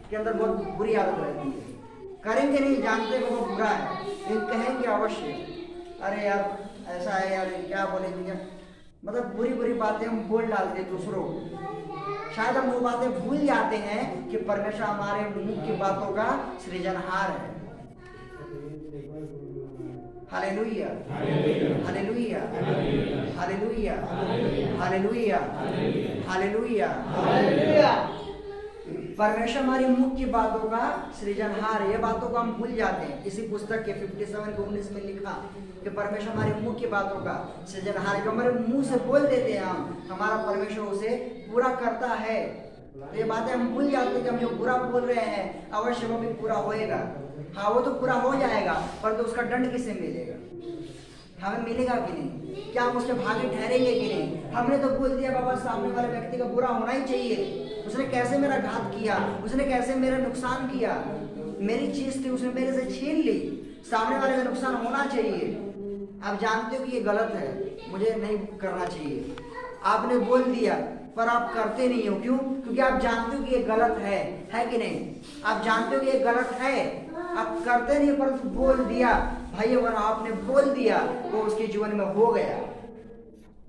के अंदर बहुत बुरी आदत रहती है, करेंगे नहीं, जानते हैं वो बुरा है, लेकिन कहेंगे अवश्य, अरे यार ऐसा है यार, क्या बोलेंगे, मतलब बुरी बुरी बातें हम बोल डालते हैं दूसरों को। शायद हम वो बातें भूल जाते हैं कि परमेश्वर हमारे मुंह की बातों का सृजनहार है। Hallelujah, hallelujah, hallelujah, hallelujah, hallelujah. परमेश्वर हमारी मुख की बातों का सृजनहार है। ये बातों को हम भूल जाते हैं। इसी पुस्तक के 57:19 में लिखा कि परमेश्वर हमारे मुख की बातों का सृजनहार है। जो हमारे मुंह से बोल देते हैं हम, हमारा परमेश्वर उसे पूरा करता है। तो ये बातें हम भूल जाते हैं कि हम जो बुरा बोल रहे हैं अवश्य वो भी पूरा होएगा। हाँ, वो तो पूरा हो जाएगा, पर तो उसका दंड किससे मिलेगा? हमें मिलेगा कि नहीं? क्या हम उसके भागी ठहरेंगे कि नहीं? हमने तो बोल दिया बाबा सामने वाले व्यक्ति का बुरा होना ही चाहिए, उसने कैसे मेरा घात किया, उसने कैसे मेरा नुकसान किया, मेरी चीज थी उसने मेरे से छीन ली, सामने वाले का नुकसान होना चाहिए। आप जानते हो कि ये गलत है, मुझे नहीं करना चाहिए, आपने बोल दिया पर आप करते नहीं हो। क्यों? क्योंकि आप जानते हो कि ये गलत है कि नहीं? आप जानते हो कि ये गलत है, आप करते नहीं, परंतु बोल दिया। भाई अगर आपने बोल दिया, वो उसके जीवन में हो गया,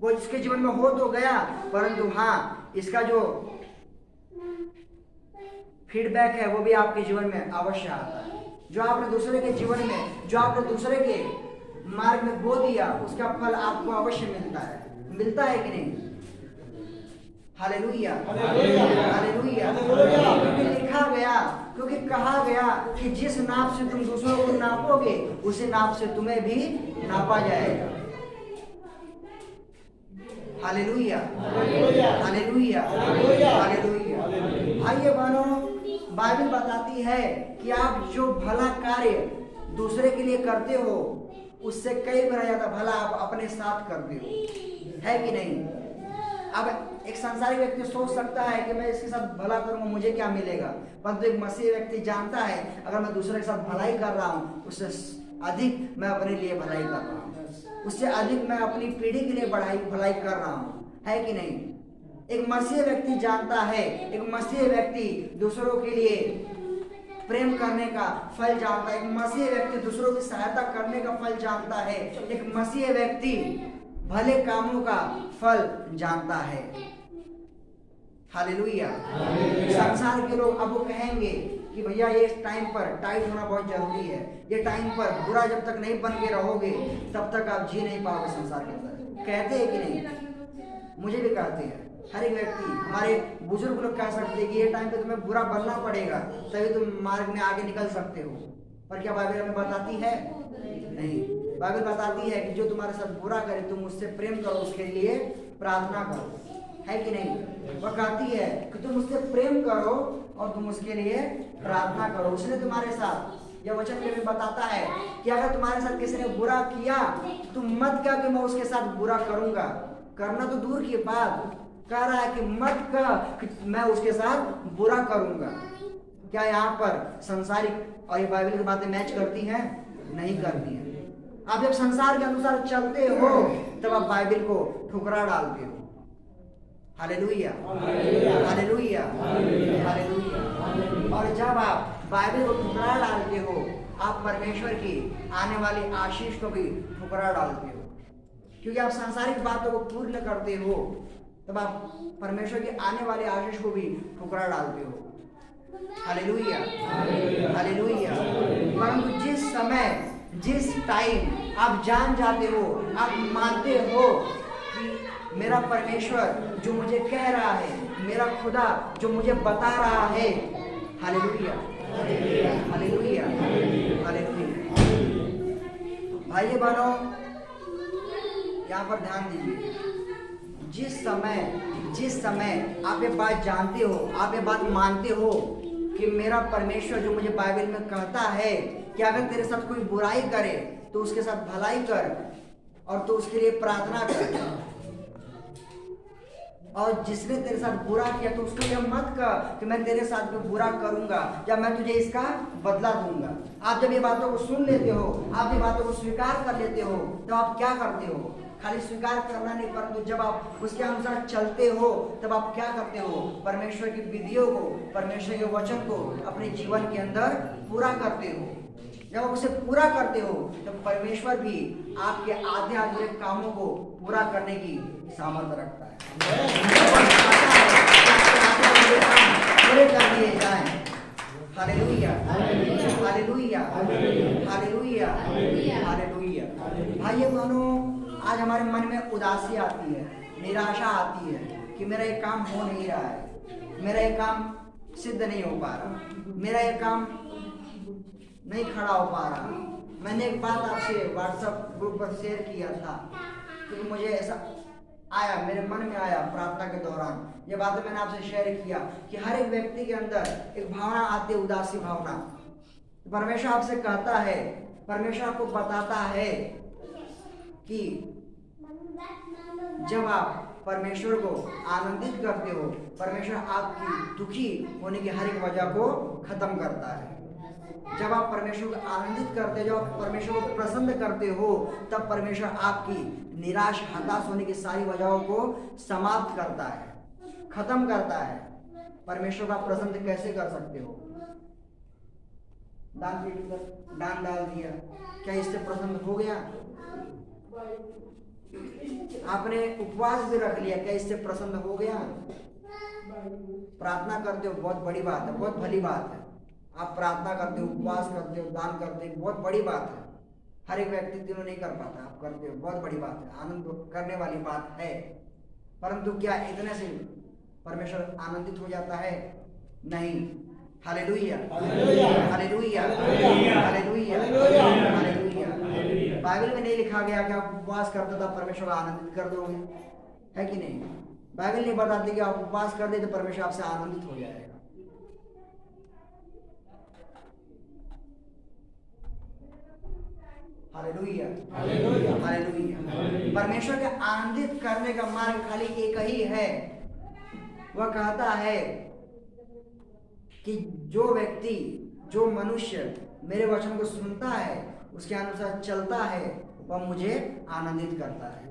वो इसके जीवन में हो तो गया, परंतु हाँ, इसका जो फीडबैक है वो भी आपके जीवन में अवश्य आता है। जो आपने दूसरे के जीवन में, जो आपने दूसरे के मार्ग में बो दिया, उसका फल आपको अवश्य मिलता है। मिलता है कि नहीं? Hallelujah, hallelujah. क्योंकि लिखा गया, क्योंकि कहा गया कि जिस नाप से तुम दूसरों को नापोगे उसी नाप से तुम्हें भी नापा जाएगा। Hallelujah, hallelujah, hallelujah. भाइयों बहनों, बाइबल बताती है कि आप जो भला कार्य दूसरे के लिए करते हो उससे कई गुना ज्यादा भला आप अपने साथ करते हो, है कि नहीं? अब एक संसारी व्यक्ति सोच सकता है कि मैं इसके साथ भला करूंगा मुझे क्या मिलेगा, परंतु एक मसीही व्यक्ति जानता है अगर मैं दूसरे के साथ भलाई कर रहा हूं उससे अधिक मैं अपने लिए भलाई कर रहा हूं। उससे अधिक मैं अपनी पीढ़ी के लिए भलाई कर रहा हूँ, है कि नहीं? एक मसीह व्यक्ति जानता है, एक मसीह व्यक्ति दूसरों के लिए प्रेम करने का फल जानता है, एक मसीह व्यक्ति दूसरों की सहायता करने का फल जानता है, एक मसीह व्यक्ति भले कामों का फल जानता है। हालेलुया। संसार के लोग अब वो कहेंगे कि भैया ये टाइम पर टाइट होना बहुत जरूरी है, ये टाइम पर बुरा जब तक नहीं बन के रहोगे तब तक आप जी नहीं पाओगे संसार के अंदर। कहते हैं कि नहीं? मुझे भी कहते हैं, हर एक व्यक्ति, हमारे बुजुर्ग लोग कह सकते हैं कि ये टाइम पे तुम्हें बुरा बनना पड़ेगा तभी तुम मार्ग में आगे निकल सकते हो। पर क्या बाइबल हमें बताती है? नहीं। बाइबल बताती है कि जो तुम्हारे साथ बुरा करे तुम उससे प्रेम करो, उसके लिए प्रार्थना करो, है कि नहीं? वह कहती है कि तुम उससे प्रेम करो और तुम उसके लिए प्रार्थना करो। उसने तुम्हारे साथ, यह वचन में बताता है कि अगर तुम्हारे साथ किसी ने बुरा किया तुम मत कह कि मैं उसके साथ बुरा करूंगा। करना तो दूर की बात, कह रहा है कि मत कह कि मैं उसके साथ बुरा करूंगा। क्या यहाँ पर संसारिक और ये बाइबल की बातें मैच करती हैं? नहीं करती हैं। आप जब संसार के अनुसार चलते हो तब आप बाइबल को ठुकरा डालते हो। Hallelujah, hallelujah, hallelujah. और जब आप बाइबल को ठुकरा डालते हो आप परमेश्वर की आने वाली आशीष को भी ठुकरा डालते हो, क्योंकि आप सांसारिक बातों को पूर्ण करते हो तब आप परमेश्वर की आने वाली आशीष को भी ठुकरा डालते हो। Hallelujah, hallelujah. परंतु जिस समय, जिस टाइम आप जान जाते हो, आप मानते हो कि मेरा परमेश्वर जो मुझे कह रहा है, मेरा खुदा जो मुझे बता रहा है, हालेलुया, हालेलुया, हालेलुया। भाइयों बहनों, यहाँ पर ध्यान दीजिए। जिस समय आप ये बात जानते हो, आप ये बात मानते हो कि मेरा परमेश्वर जो मुझे बाइबल में कहता है कि अगर तेरे साथ कोई बुराई करे तो उसके साथ भलाई कर और तो उसके लिए प्रार्थना कर, और जिसने तेरे साथ बुरा किया तो उसको यह मत कह कि मैं तेरे साथ भी बुरा करूंगा या मैं तुझे इसका बदला दूंगा। आप जब ये बातों को सुन लेते हो, आप ये बातों को स्वीकार कर लेते हो, तो आप क्या करते हो? खाली स्वीकार करना नहीं, परंतु जब आप उसके अनुसार चलते हो तब आप क्या करते हो? परमेश्वर की विधियों को, परमेश्वर के वचन को अपने जीवन के अंदर पूरा करते हो। जब आप उसे पूरा करते हो तब परमेश्वर भी आपके आधे अधूरे कामों को पूरा करने की सामर्थ्य रखता है। पूरे कर दिए जाएं। Hallelujah, hallelujah, hallelujah, hallelujah. भाइयों बहनों, आज हमारे मन में उदासी आती है, निराशा आती है कि मेरा ये काम हो नहीं रहा है, मेरा ये काम सिद्ध नहीं हो पा रहा, मेरा ये काम नहीं खड़ा हो पा रहा। मैंने एक बात आपसे व्हाट्सएप ग्रुप पर शेयर किया था क्योंकि मुझे ऐसा आया, मेरे मन में आया प्रार्थना के दौरान। ये बातें मैंने आपसे शेयर किया कि हर एक व्यक्ति के अंदर एक भावना आती है, उदासी भावना। परमेश्वर आपसे कहता है, परमेश्वर आपको बताता है कि जब आप परमेश्वर को आनंदित करते हो, परमेश्वर आपकी दुखी होने की हर एक वजह को खत्म करता है। जब आप परमेश्वर को आनंदित करते हो, जब आप परमेश्वर को प्रसन्न करते हो, तब परमेश्वर आपकी निराश, हताश होने की सारी वजहों को समाप्त करता है, खत्म करता है। परमेश्वर का प्रसन्न कैसे कर सकते हो? दान पेटी पर दान डाल दिया, क्या इससे प्रसन्न हो गया? आपने उपवास भी रख लिया, क्या इससे प्रसन्न हो गया? प्रार्थना करते हो, बहुत बड़ी बात है, बहुत भली बात है। आप प्रार्थना करते हो, उपवास करते हो, दान करते हो, बहुत बड़ी बात है। हर एक व्यक्ति तीनों नहीं कर पाता, आप करते हो, बहुत बड़ी बात है, आनंद करने वाली बात है। परंतु क्या इतने से परमेश्वर आनंदित हो जाता है? नहीं। Hallelujah, hallelujah, hallelujah, hallelujah. Bible में नहीं लिखा गया कि आप उपवास करते तो परमेश्वर को आनंदित कर दोगे, है कि नहीं? बाइबल नहीं बताती कि आप उपवास कर दे तो परमेश्वर आपसे आनंदित हो जाएगा। Hallelujah, hallelujah, hallelujah. परमेश्वर के आनंदित करने का मार्ग खाली एक ही है। वह कहता है कि जो व्यक्ति, जो मनुष्य मेरे वचन को सुनता है, उसके अनुसार चलता है, वह मुझे आनंदित करता है।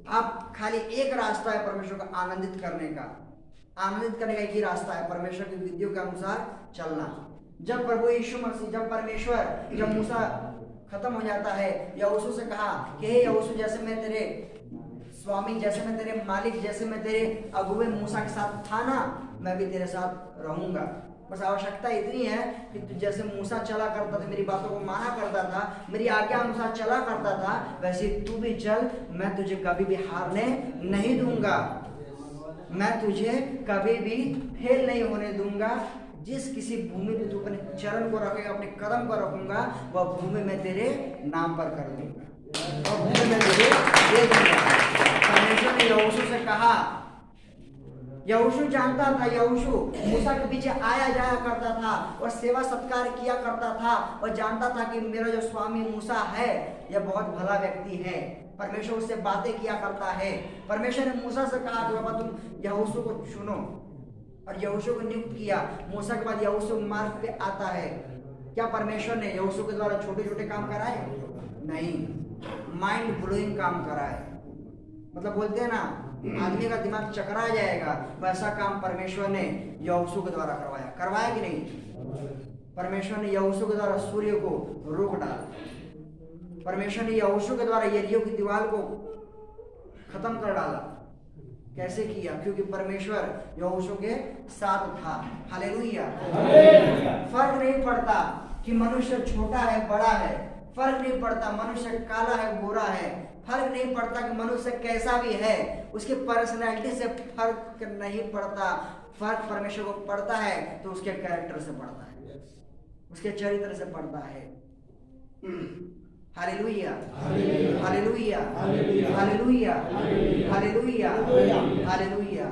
आप खाली एक रास्ता है परमेश्वर को आनंदित करने का। आनंदित करने का एक ही रास्ता है, परमेश्वर की विधियों के अनुसार चलना। जब प्रभु यीशु मसीह, जब मूसा खत्म हो जाता है, यहोशू से कहा कि हे यहोशू, जैसे मैं तेरे स्वामी, जैसे मैं तेरे मालिक, जैसे मैं तेरे अगुवे मूसा के साथ था ना, मैं भी तेरे साथ रहूंगा। बस आवश्यकता इतनी है कि तू जैसे मूसा चला करता था, मेरी बातों को माना करता था, मेरी आज्ञा अनुसार चला करता था, वैसे तू भी चल। मैं तुझे कभी भी हारने नहीं दूंगा, मैं तुझे कभी भी फेल नहीं होने दूंगा। जिस किसी भूमि पे तू अपने चरण को रखेगा, अपने कदम को रखूंगा, वह भूमि मैं तेरे नाम पर कर दूंगा और भूमि मैं तुझे दे दूंगा। परमेश्वर ने यहोशू से कहा। यहोशू जानता था, यहोशू मूसा के पीछे आया जाया करता था और सेवा सत्कार किया करता था और जानता था कि मेरा जो स्वामी मूसा है यह बहुत भला व्यक्ति है। परमेश्वर उससे बातें किया करता है। परमेश्वर ने मूसा से कहा कि बाबा तुम यहोशू को चुनो, और यहोशू को नियुक्त किया। मूसा के बाद यहोशू मार्ग पे आता है। क्या परमेश्वर ने यहोशू के द्वारा छोटे छोटे काम कराए? नहीं, माइंड ब्लोइंग काम कराए। मतलब बोलते हैं ना, आदमी का दिमाग चकरा जाएगा, वैसा काम परमेश्वर ने यहोशू के द्वारा करवाया कि नहीं? परमेश्वर ने यहोशू के द्वारा सूर्य को रोक डाला। परमेश्वर ने यहोशू के द्वारा यरीहो की दीवार को खत्म कर डाला। कैसे किया? क्योंकि परमेश्वर यहोशू के साथ था। हालेलुया। फर्क नहीं पड़ता कि मनुष्य छोटा है बड़ा है, फर्क नहीं पड़ता मनुष्य काला है गोरा है, फर्क नहीं पड़ता कि मनुष्य कैसा भी है, उसके पर्सनैलिटी से फर्क नहीं पड़ता। फर्क परमेश्वर को पड़ता है तो उसके कैरेक्टर से पड़ता है, उसके चरित्र से पड़ता है। Hallelujah, hallelujah, hallelujah, hallelujah, hallelujah.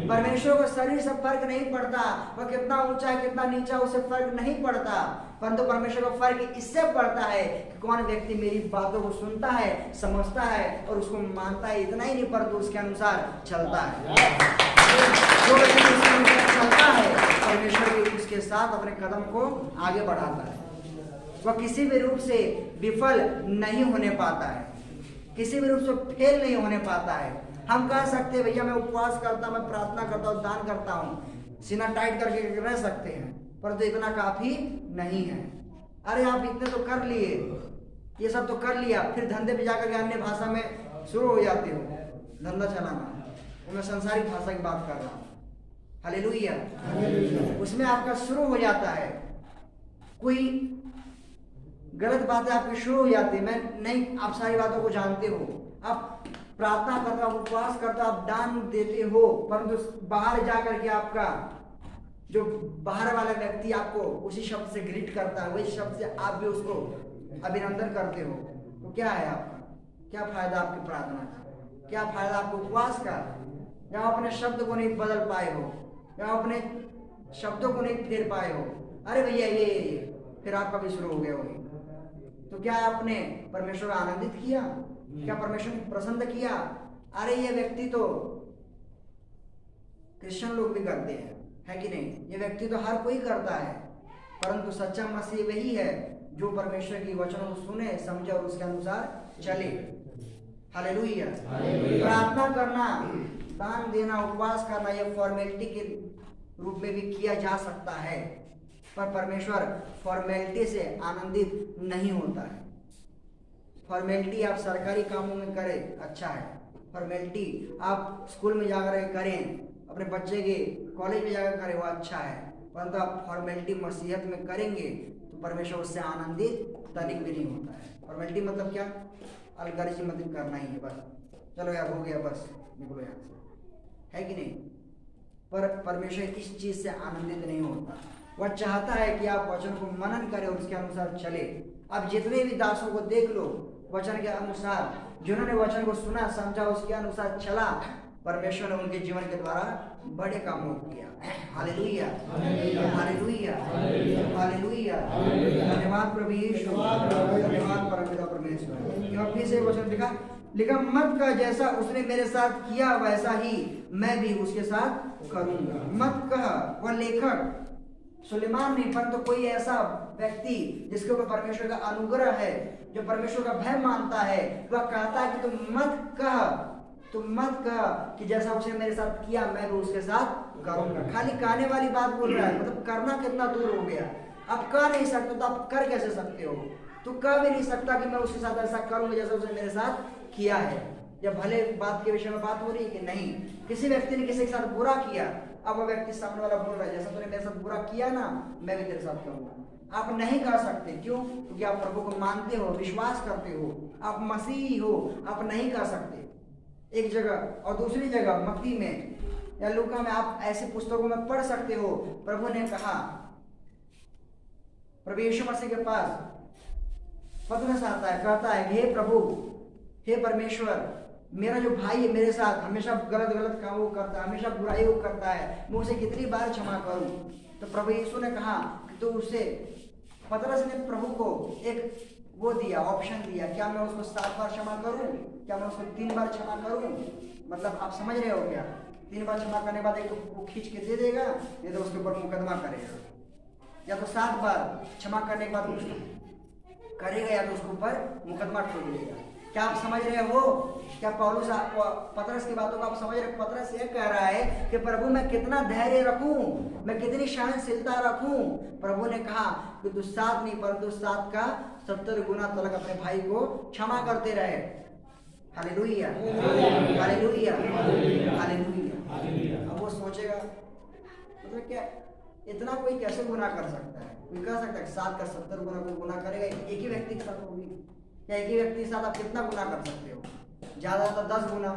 परमेश्वर को शरीर से फर्क नहीं पड़ता, वह कितना ऊंचा है कितना नीचा, उससे फर्क नहीं पड़ता। परंतु परमेश्वर को फर्क इससे पड़ता है कि कौन व्यक्ति मेरी बातों को सुनता है, समझता है और उसको मानता है। इतना ही नहीं परंतु उसके अनुसार चलता है। जो व्यक्ति उसके अनुसार चलता है, परमेश्वर भी उसके साथ अपने कदम को आगे बढ़ाता है। वह किसी भी रूप से विफल नहीं होने पाता है, किसी भी रूप से फेल नहीं होने पाता है। हम कह सकते हैं भैया मैं उपवास करता हूं, मैं प्रार्थना करता हूं, दान करता हूं, सीना टाइट करके रह सकते हैं, परंतु इतना काफी नहीं है। अरे आप इतने तो कर लिए, ये सब तो कर लिया, फिर धंधे पे जाकर के अन्य भाषा में शुरू हो जाते हो धंधा चलाना। मैं संसारिक भाषा की बात कर रहा हूँ। हालेलुया। उसमें आपका शुरू हो जाता है, कोई गलत बातें आपकी शुरू हो जाती है। मैं नहीं, आप सारी बातों को जानते हो, आप प्रार्थना करते हो, उपवास करते हो, आप दान देते हो, परंतु बाहर जाकर के आपका जो बाहर वाला व्यक्ति आपको उसी शब्द से ग्रीट करता है, वही शब्द से आप भी उसको अभिनंदन करते हो, तो क्या है आपका? क्या फायदा आपकी प्रार्थना का? क्या फायदा आपको उपवास का? या अपने शब्द को नहीं बदल पाए हो, या अपने शब्दों को नहीं फेर पाए हो। अरे भैया ये फिर आपका भी शुरू हो गया होगी। तो क्या आपने परमेश्वर को आनंदित किया? क्या परमेश्वर को प्रसन्न किया? अरे ये व्यक्ति तो क्रिश्चियन लोग भी करते हैं, है कि नहीं? ये व्यक्ति तो हर कोई करता है, परंतु सच्चा मसीह वही है जो परमेश्वर की वचनों को सुने, समझे और उसके अनुसार चले। हालेलुया। प्रार्थना करना, दान देना, उपवास करना, यह फॉर्मेलिटी के रूप में भी किया जा सकता है, पर परमेश्वर फॉर्मेलिटी से आनंदित नहीं होता है। फॉर्मेलिटी आप सरकारी कामों में करें, अच्छा है। फॉर्मेलिटी आप स्कूल में जाकर करें, अपने बच्चे के कॉलेज में जाकर करें, वो अच्छा है। परंतु आप फॉर्मेलिटी मसीहत में करेंगे तो परमेश्वर उससे आनंदित तनिक भी नहीं होता है। फॉर्मेलिटी मतलब क्या? अलगारिजी मतलब करना ही है, बस चलो यार हो गया, बस निकलो यहाँ से, है कि नहीं? पर परमेश्वर इस चीज से आनंदित नहीं होता। वह चाहता है कि आप वचन को मनन करें और उसके अनुसार चले। आप जितने भी दासों को देख लो, वचन के अनुसार, जिन्होंने वचन को सुना समझा उसके अनुसार चला, परमेश्वर ने उनके जीवन के द्वारा बड़े कामों को किया। Hallelujah, hallelujah, hallelujah. धन्यवाद प्रभु यीशु, धन्यवाद परमपिता परमेश्वर। यहाँ फिर से वचन लिखा मत कह जैसा उसने मेरे साथ किया वैसा ही मैं भी उसके साथ करूंगा। मत कह, वह लेखक सुलेमान नहीं, परंतु कोई ऐसा व्यक्ति जिसके ऊपर परमेश्वर का अनुग्रह है, जो परमेश्वर का भय मानता है, वह कहता है कि तुम मत कह कि जैसा उसने मेरे साथ किया मैं भी उसके साथ करूंगा। खाली कहने वाली बात बोल रहा है, मतलब करना कितना दूर हो गया। आप कह नहीं सकते तो आप कर कैसे सकते हो? तू कह भी नहीं सकता कि मैं उसके साथ ऐसा करूंगा जैसा उसने मेरे साथ किया है। या भले बात के विषय में बात हो रही है कि नहीं, किसी व्यक्ति ने किसी के साथ बुरा किया, अब वो व्यक्ति सामने वाला बोल रहा है जैसा तूने मेरे साथ बुरा किया ना, मैं भी तेरे साथ करूंगा। आप नहीं कर सकते, क्यों? क्योंकि आप प्रभु को मानते हो, विश्वास करते हो, आप मसीही हो, आप नहीं कर सकते। एक जगह और दूसरी जगह मत्ती में या लूका में आप ऐसी पुस्तकों में पढ़ सकते हो, प्रभु ने कहा, प्रभु यीशु मसीह के पास पतरस आता है, कहता है हे प्रभु, हे परमेश्वर, मेरा जो भाई है मेरे साथ हमेशा गलत काम वो करता है, हमेशा बुराई वो करता है, मैं उसे कितनी बार क्षमा करूं? तो प्रभु यीशु ने कहा कि तो उसे, पतरस ने प्रभु को एक वो दिया, ऑप्शन दिया, क्या मैं उसको 7 बार क्षमा करूं, क्या मैं उसको 3 बार क्षमा करूं? मतलब आप समझ रहे हो क्या? 3 बार क्षमा करने के बाद एक तो वो खींच के दे देगा, नहीं तो उसके ऊपर मुकदमा करेगा, या तो 7 बार क्षमा करने के बाद उसको करेगा, या तो उसके ऊपर मुकदमा ठोक देगा। क्या आप समझ रहे हो? क्या पौलुस पतरस की बातों को आप समझ रहे? पतरस ये कह रहा है कि प्रभु मैं कितना धैर्य रखूं, मैं कितनी सहनशीलता रखूं। प्रभु ने कहा कि तू 7 नहीं परंतु 7 का 70 गुना तलक अपने भाई को क्षमा करते रहे। Hallelujah, hallelujah, hallelujah. अब वो सोचेगा मतलब क्या, इतना कोई कैसे गुनाह कर सकता है? कोई कह सकता है 7 का 70 गुना कोई गुनाह करेगा? एक ही व्यक्ति के साथ होगी या एक ही व्यक्ति के साथ आप कितना गुनाह कर सकते हो? ज्यादा तो 10 गुना।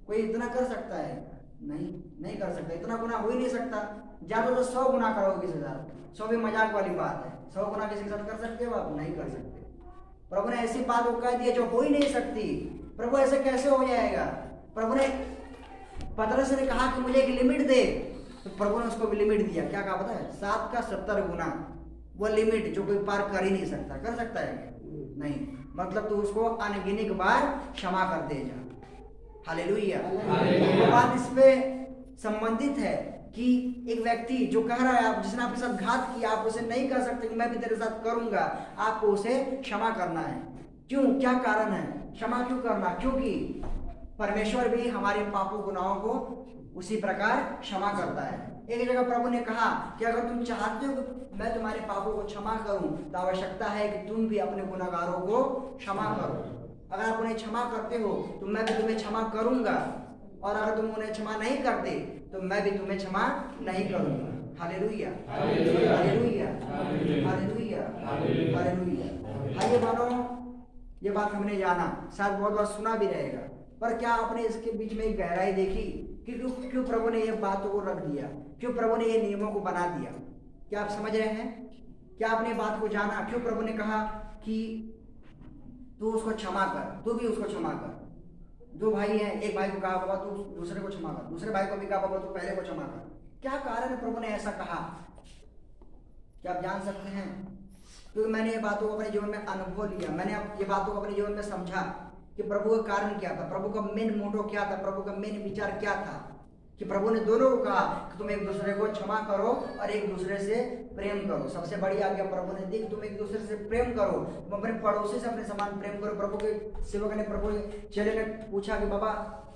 कोई इतना कर सकता है? नहीं कर सकता, इतना गुना हो ही नहीं सकता। ज्यादा तो 100 गुना करोगे किसी के साथ, 100 भी मजाक वाली बात है। 100 गुना किसी के साथ कर सकते हो आप? नहीं कर सकते। प्रभु ने ऐसी बात को कह दिया जो हो ही नहीं सकती। प्रभु ऐसे कैसे हो जाएगा? प्रभु ने, पतरस ने कहा कि मुझे एक लिमिट दे, तो प्रभु ने उसको भी लिमिट दिया। क्या कहा पता है? 7 का 70 गुना, वो लिमिट जो कोई पार कर ही नहीं सकता। कर सकता है क्या? नहीं। मतलब तू उसको अनगिनत बार क्षमा कर दे जा। हालेलुया। वो बात इस पे संबंधित है कि एक व्यक्ति जो कह रहा है, आप जिसने आपके साथ घात किया, आप उसे नहीं कह सकते कि मैं भी तेरे साथ करूंगा। आपको उसे क्षमा करना है। क्यों? क्या कारण है क्षमा क्यों करना? क्योंकि परमेश्वर भी हमारे पापों गुनाहों को उसी प्रकार क्षमा करता है। एक जगह प्रभु ने कहा कि अगर तुम चाहते हो कि मैं तुम्हारे पापों को क्षमा करूं, तो आवश्यकता है कि तुम भी अपने गुनाहगारों को क्षमा करो। अगर आप उन्हें क्षमा करते हो तो मैं भी तुम्हें क्षमा करूंगा, और अगर तुम उन्हें क्षमा नहीं करते तो मैं भी तुम्हें क्षमा नहीं करूंगा। Hallelujah, hallelujah, hallelujah, hallelujah. भाइयों बहनों, ये बात हमने जाना, शायद बहुत बार सुना भी रहेगा, पर क्या आपने इसके बीच में एक गहराई देखी कि क्यों प्रभु ने ये बातों को रख दिया, क्यों प्रभु ने ये नियमों को बना दिया? क्या आप समझ रहे हैं? क्या आपने बात को जाना? क्यों प्रभु ने कहा कि तू उसको क्षमा कर, तू भी उसको क्षमा कर। 2 भाई हैं, एक भाई को कहा बाबा तू दूसरे को क्षमा कर, दूसरे भाई को भी कहा बाबा तू पहले को क्षमा कर। क्या कारण है प्रभु ने ऐसा कहा? क्या आप जान सकते हैं? क्योंकि मैंने ये बातों को अपने जीवन में अनुभव लिया, मैंने ये बातों को अपने जीवन में समझा कि प्रभु का कारण क्या था, प्रभु का मेन मोटो क्या था, प्रभु का मेन विचार क्या था। कि प्रभु ने दोनों को कहा कि तुम एक दूसरे को क्षमा करो और एक दूसरे से प्रेम करो। सबसे बड़ी आज्ञा प्रभु ने दी कि तुम एक दूसरे से प्रेम करो, तुम अपने पड़ोसी से अपने समान प्रेम करो। प्रभु के सेवक ने, प्रभु चेले ने पूछा कि बाबा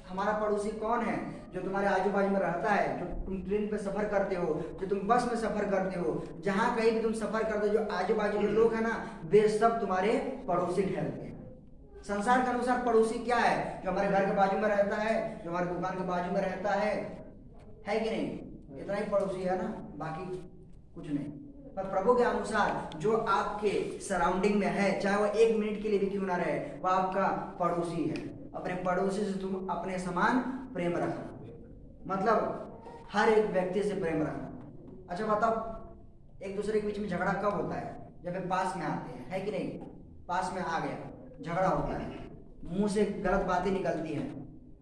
हमारा पड़ोसी कौन है? जो तुम्हारे आजू बाजू में रहता है, जो तुम ट्रेन पे सफर करते हो, जो तुम बस में सफर करते हो, जहाँ कहीं भी तुम सफर करते हो, जो आजू बाजू के लोग हैं ना, वे सब तुम्हारे पड़ोसी ठहरते हैं। संसार के अनुसार पड़ोसी क्या है? जो हमारे घर के बाजू में रहता है, जो हमारे दुकान के बाजू में रहता है कि नहीं? इतना ही पड़ोसी है ना, बाकी कुछ नहीं। पर प्रभु के अनुसार जो आपके सराउंडिंग में है, चाहे वो 1 मिनट के लिए भी क्यों ना रहे, वो आपका पड़ोसी है। अपने पड़ोसी से तुम अपने समान प्रेम रखना, मतलब हर एक व्यक्ति से प्रेम रखना। अच्छा बताओ, एक दूसरे के बीच में झगड़ा कब होता है? जब वे पास में आते हैं, है कि नहीं? पास में आ गया, झगड़ा होता है, मुंह से गलत बातें निकलती हैं।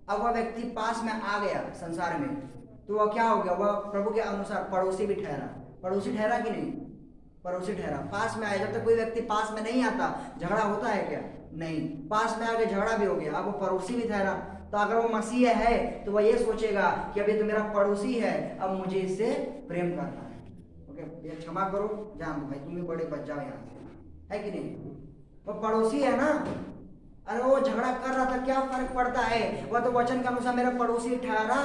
अब वह व्यक्ति पास में आ गया संसार में, तो वह क्या हो गया? वह प्रभु के अनुसार पड़ोसी भी ठहरा। पड़ोसी ठहरा कि नहीं? पड़ोसी ठहरा, पास में आया। जब तक कोई व्यक्ति पास में नहीं आता, झगड़ा होता है क्या? नहीं। पास में आके झगड़ा भी हो गया, अब वो पड़ोसी भी ठहरा। तो अगर वो मसीह है तो वह ये सोचेगा कि अभी तो मेरा पड़ोसी है, अब मुझे इससे प्रेम करना है। ओके, ये क्षमा करो, जान दो भाई, तुम भी बड़े बच जाओ यहाँ से, है कि नहीं? वो पड़ोसी है ना, अरे वो झगड़ा कर रहा था, क्या फर्क पड़ता है? वह तो वचन के अनुसार मेरा पड़ोसी ठहरा,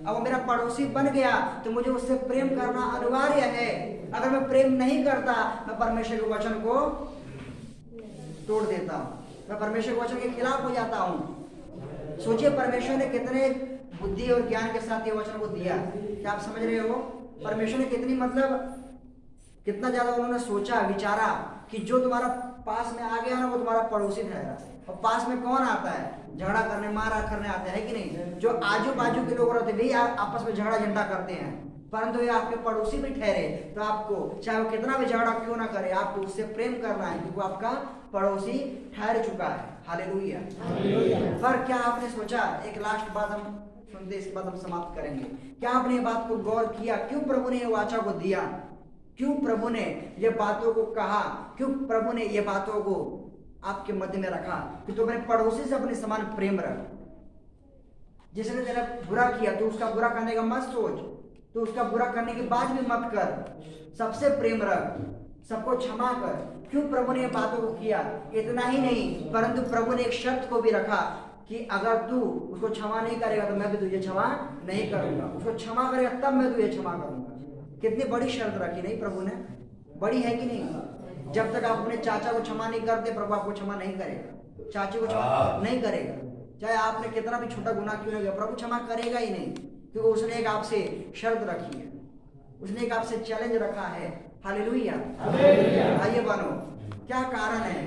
अब वो मेरा पड़ोसी बन गया तो मुझे उससे प्रेम करना अनिवार्य है। अगर मैं प्रेम नहीं करता, मैं परमेश्वर के वचन को तोड़ देता हूँ, मैं परमेश्वर के वचन के खिलाफ हो जाता हूँ। सोचिए परमेश्वर ने कितने बुद्धि और ज्ञान के साथ ये वचन को दिया, क्या आप समझ रहे हो? परमेश्वर ने कितनी कितना ज्यादा उन्होंने सोचा विचारा कि जो तुम्हारा पास में आ गया ना वो तुम्हारा पड़ोसी ठहरा। और पास में कौन आता है? झगड़ा करने, मारा करने आते हैं कि नहीं? जो आजू बाजू के लोग रहते हैं आपस में झगड़ा झंडा करते हैं, परंतु ये आपके पड़ोसी भी ठहरे तो आपको चाहे वो कितना भी झगड़ा क्यों ना करे, आपको उससे प्रेम करना है क्योंकि वो आपका पड़ोसी ठहर चुका है। हालेलुया। पर क्या आपने सोचा, एक लास्ट बात हम सुनते इसके बाद हम समाप्त करेंगे, क्या आपने ये बात को गौर किया क्यों प्रभु ने ये वाचा को दिया? क्यों प्रभु ने ये बातों को कहा? क्यों प्रभु ने ये बातों को आपके मध्य में रखा कि तुम अपने पड़ोसी से अपने समान प्रेम रख? जिसने तेरा बुरा किया तो उसका बुरा करने का मत सोच, तो उसका बुरा करने की बात भी मत कर, सबसे प्रेम रख, सबको क्षमा कर। क्यों प्रभु ने ये बातों को किया? इतना ही नहीं, परंतु प्रभु ने एक शर्त को भी रखा कि अगर तू उसको क्षमा नहीं करेगा तो मैं भी तुझे क्षमा नहीं करूंगा, उसको क्षमा करेगा तब मैं तुझे क्षमा करूंगा। कितनी बड़ी शर्त रखी नहीं प्रभु ने? बड़ी है कि नहीं? जब तक आप अपने चाचा को क्षमा नहीं करते, प्रभु आपको क्षमा नहीं करेगा, चाची को क्षमा नहीं करेगा, चाहे आपने कितना भी छोटा गुनाह क्यों नहीं किया, प्रभु क्षमा करेगा ही नहीं, क्योंकि उसने एक आपसे शर्त रखी है, उसने एक आपसे चैलेंज रखा है। हालेलुया। भाइयों बहनों, क्या कारण है?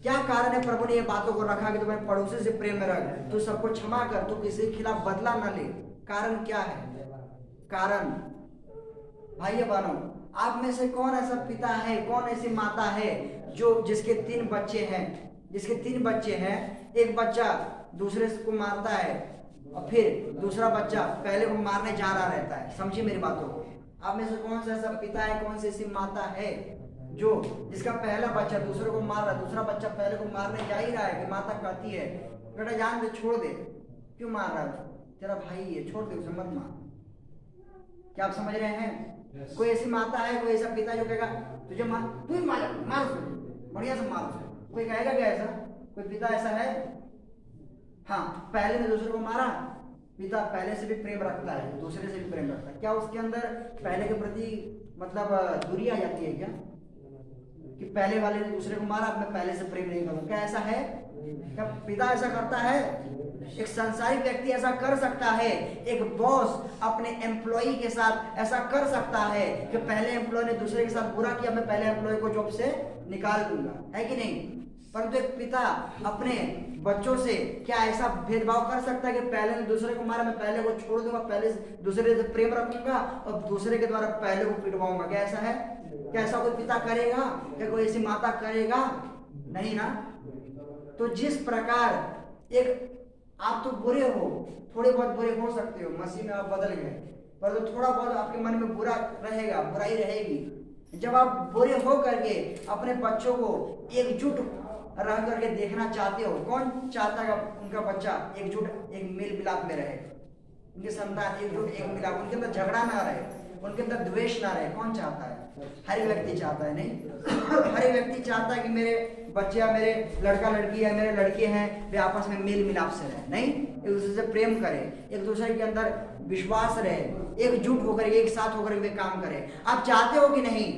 क्या कारण है प्रभु ने ये बातों को रखा कि तुम्हारे पड़ोसी से प्रेम में रख, तू सबको क्षमा कर, तू किसी के खिलाफ बदला न ले? कारण क्या है? कारण भाइयों बहनों, आप में से कौन ऐसा पिता है, कौन ऐसी माता है जो जिसके 3 बच्चे हैं, जिसके 3 बच्चे हैं, एक बच्चा दूसरे को मारता है और फिर दूसरा बच्चा पहले को मारने जा रहा रहता है? समझिए मेरी बातों को। आप में से कौन सा ऐसा पिता है, कौन सी ऐसी माता है जो जिसका पहला बच्चा दूसरे को मार रहा है, दूसरा बच्चा पहले को मारने जा ही रहा है कि माता कहती है बेटा जान दे, छोड़ दे, क्यों मार रहा है, तेरा भाई है, छोड़ दे उसे, मत मार। क्या आप समझ रहे हैं? कोई ऐसी माता है, कोई ऐसा पिता जो कहेगा तुझे मार, तू ही मार, बढ़िया से मार उसे? कोई कहेगा क्या ऐसा? कोई पिता ऐसा है? हाँ, पहले ने दूसरे को मारा, पिता पहले से भी प्रेम रखता है, दूसरे से भी प्रेम रखता है। क्या उसके अंदर पहले के प्रति दूरी आ जाती है क्या? कि पहले वाले ने दूसरे को मारा, अब मैं पहले से प्रेम नहीं करूँ? क्या ऐसा है? क्या पिता ऐसा करता है? एक संसारिक व्यक्ति ऐसा कर सकता है, एक बॉस अपने एम्प्लॉय के साथ ऐसा कर सकता है कि पहले एम्प्लॉय ने दूसरे के साथ बुरा किया, मैं पहले एम्प्लॉय को जॉब से निकाल दूंगा, है कि नहीं? परंतु एक पिता अपने बच्चों से क्या ऐसा भेदभाव कर सकता है कि पहले ने दूसरे को मारा, मैं पहले को छोड़ दूंगा, पहले दूसरे से प्रेम रखूंगा और दूसरे के द्वारा पहले को पिटवाऊंगा? क्या ऐसा है? क्या ऐसा कोई पिता करेगा? क्या कोई ऐसी माता करेगा? नहीं ना। तो जिस प्रकार एक आप तो बुरे हो, थोड़े बहुत बुरे हो सकते हो, मसीह में आप बदल गए, पर तो थोड़ा बहुत आपके मन में बुरा रहेगा, बुराई रहेगी। जब आप बुरे हो करके अपने बच्चों को एकजुट रह करके देखना चाहते हो, कौन चाहता है उनका बच्चा एकजुट, एक मेल मिलाप में रहे, उनके संतान एकजुट, एक मिलाप, उनके अंदर झगड़ा ना रहे, उनके अंदर द्वेष ना रहे? कौन चाहता है? हर एक व्यक्ति चाहता है, नहीं? हर एक व्यक्ति चाहता है कि मेरे बच्चे या मेरे लड़का लड़की या मेरे लड़के हैं वे आपस में मेल मिलाप से रहे, नहीं? एक दूसरे से प्रेम करें, एक दूसरे के अंदर विश्वास रहे, एकजुट होकर एक साथ होकर वे काम करें। आप चाहते हो कि नहीं?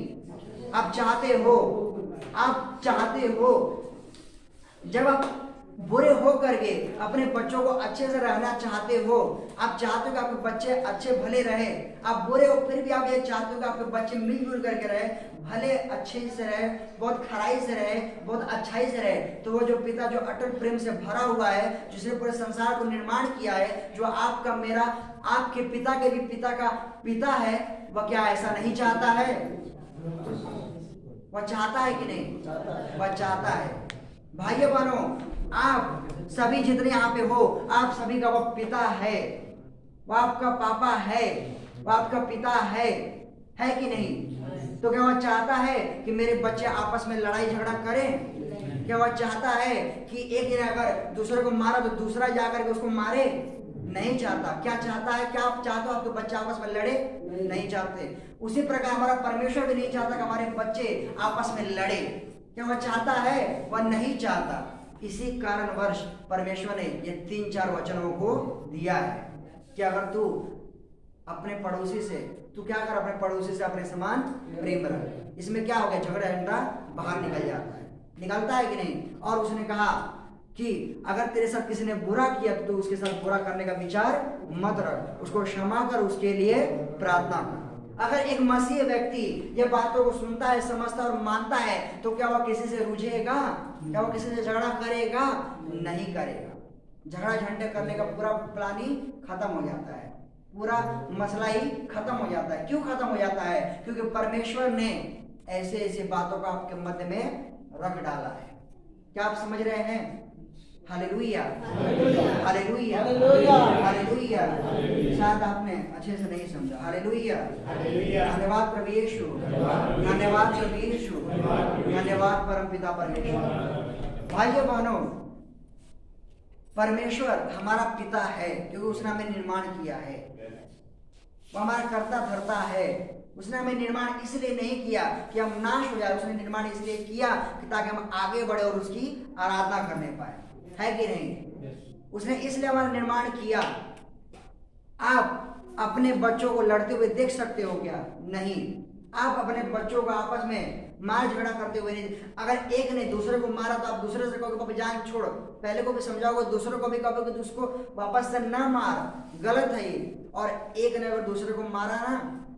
आप चाहते हो? आप चाहते हो? जब आप बुरे हो करके अपने बच्चों को अच्छे से रहना चाहते हो, आप चाहते हो कि आपके बच्चे अच्छे भले रहे, आप बुरे हो फिर भी आप ये चाहते हो कि आपके बच्चे मिलजुल करके रहे, भले अच्छे से रहे, बहुत खराई से रहे, बहुत अच्छाई से रहे। तो वो जो पिता जो अटल प्रेम से भरा हुआ है, जिसने पूरे संसार को निर्माण किया है, जो आपका मेरा आपके पिता के भी पिता का पिता है, वह क्या ऐसा नहीं चाहता है? वह चाहता है कि नहीं? वह चाहता है। भाइयों बहनों, आप सभी जितने यहाँ पे हो, आप सभी का वो पिता है, वो आपका पापा है, वो आपका पिता है कि नहीं? तो क्या वह चाहता है कि मेरे बच्चे आपस में लड़ाई झगड़ा करें? क्या वह चाहता है कि एक ने अगर दूसरे को मारा तो दूसरा जाकर के उसको मारे? नहीं चाहता। क्या चाहता है? क्या आप चाहते हो आपके बच्चे आपस में लड़े? नहीं चाहते। उसी प्रकार हमारा परमेश्वर भी नहीं चाहता कि हमारे बच्चे आपस में लड़े। क्या वह चाहता है? वह नहीं चाहता। इसी कारणवश परमेश्वर ने ये 3-4 वचनों को दिया है कि अगर तू अपने पड़ोसी से, तू क्या कर, अपने पड़ोसी से अपने समान प्रेम रख। इसमें क्या हो गया? झगड़ा झंडा बाहर निकल जाता है, निकलता है कि नहीं? और उसने कहा कि अगर तेरे साथ किसी ने बुरा किया तो उसके साथ बुरा करने का विचार मत रख, उसको क्षमा कर, उसके लिए प्रार्थना कर। अगर एक मसीह व्यक्ति ये बातों को सुनता है, समझता है और मानता है तो क्या वह किसी से रूठेगा? क्या वह किसी से झगड़ा करेगा? नहीं करेगा। झगड़ा झंडे करने का पूरा प्लान ही खत्म हो जाता है, पूरा मसला ही खत्म हो जाता है। क्यों खत्म हो जाता है? क्योंकि परमेश्वर ने ऐसे ऐसे बातों का आपके मध्य में रख डाला है। क्या आप समझ रहे हैं? Hallelujah, hallelujah, hallelujah. शायद आपने अच्छे से नहीं समझा। हालेलुया, धन्यवाद प्रभु यीशु, धन्यवाद प्रभु यीशु, धन्यवाद परमपिता परमेश्वर। भाइयों बहनों, परमेश्वर हमारा पिता है क्योंकि उसने हमें निर्माण किया है। वो हमारा कर्ता धर्ता है। उसने हमें निर्माण इसलिए नहीं किया कि हम नाश हो जाए, उसने निर्माण इसलिए किया कि ताकि हम आगे बढ़े और उसकी आराधना करने पाए, है कि नहीं? उसने इसलिए हमारा निर्माण किया। आप अपने बच्चों को लड़ते हुए देख सकते हो क्या? नहीं। आप अपने बच्चों को आपस में मार झगड़ा करते हुए नहीं। अगर एक ने दूसरे को मारा तो आप दूसरे से कहोगे पापा जान छोड़, पहले को भी समझाओगे, दूसरे को भी कहोगे कि उसको वापस से ना मार, गलत है ये। और एक ने अगर दूसरे को मारा ना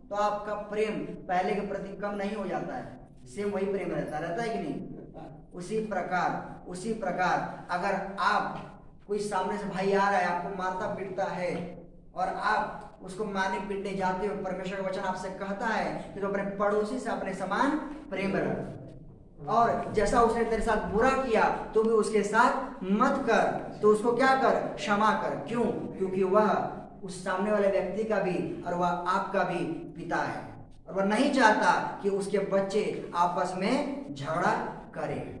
तो आपका प्रेम पहले के प्रति कम नहीं हो जाता है, सेम वही प्रेम रहता है कि नहीं? उसी प्रकार अगर आप कोई सामने से भाई आ रहा है, आपको मारता पीटता है और आप उसको मारने पीटने जाते हो, परमेश्वर का वचन आपसे कहता है कि तो अपने पड़ोसी से अपने समान प्रेम रख। और जैसा उसने तेरे साथ बुरा किया तो भी उसके साथ मत कर, तो उसको क्या कर? क्षमा कर। क्यों? क्योंकि वह उस सामने वाले व्यक्ति का भी और वह आपका भी पिता है, और वह नहीं चाहता कि उसके बच्चे आपस में झगड़ा करें।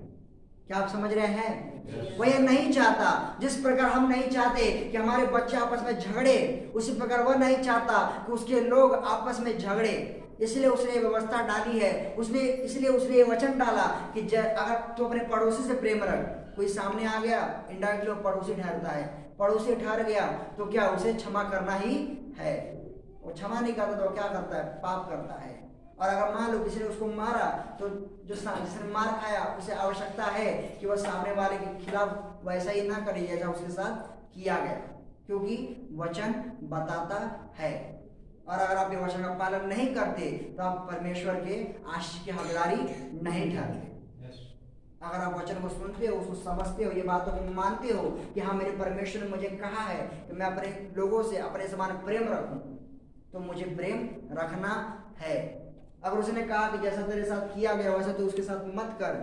क्या आप समझ रहे हैं? वह यह नहीं चाहता। जिस प्रकार हम नहीं चाहते कि हमारे बच्चे आपस में झगड़े, उसी प्रकार वह नहीं चाहता कि उसके लोग आपस में झगड़े। इसलिए उसने व्यवस्था डाली है, इसलिए उसने ये वचन डाला कि अगर तू अपने पड़ोसी से प्रेम रख। कोई सामने आ गया, इनडायरेक्टली पड़ोसी ठहरता है, पड़ोसी ठहर गया तो क्या उसे क्षमा करना ही है? वो क्षमा नहीं करता तो क्या करता है? पाप करता है। और अगर मान लो किसी ने उसको मारा तो जो जिसने मार खाया उसे आवश्यकता है कि वह सामने वाले के खिलाफ वैसा ही ना करे जैसा उसके साथ किया गया, क्योंकि वचन बताता है। और अगर आप ये वचन का पालन नहीं करते तो आप परमेश्वर के आशीष की हकदारी नहीं ठहरते। अगर आप वचन को सुनते हो, उसको समझते हो, ये बातों को मानते हो कि हाँ मेरे परमेश्वर ने मुझे कहा है कि मैं अपने लोगों से अपने समान प्रेम रखूं, तो मुझे प्रेम रखना है। अगर उसने कहा कि जैसा तेरे साथ किया गया वैसा तो उसके साथ मत कर,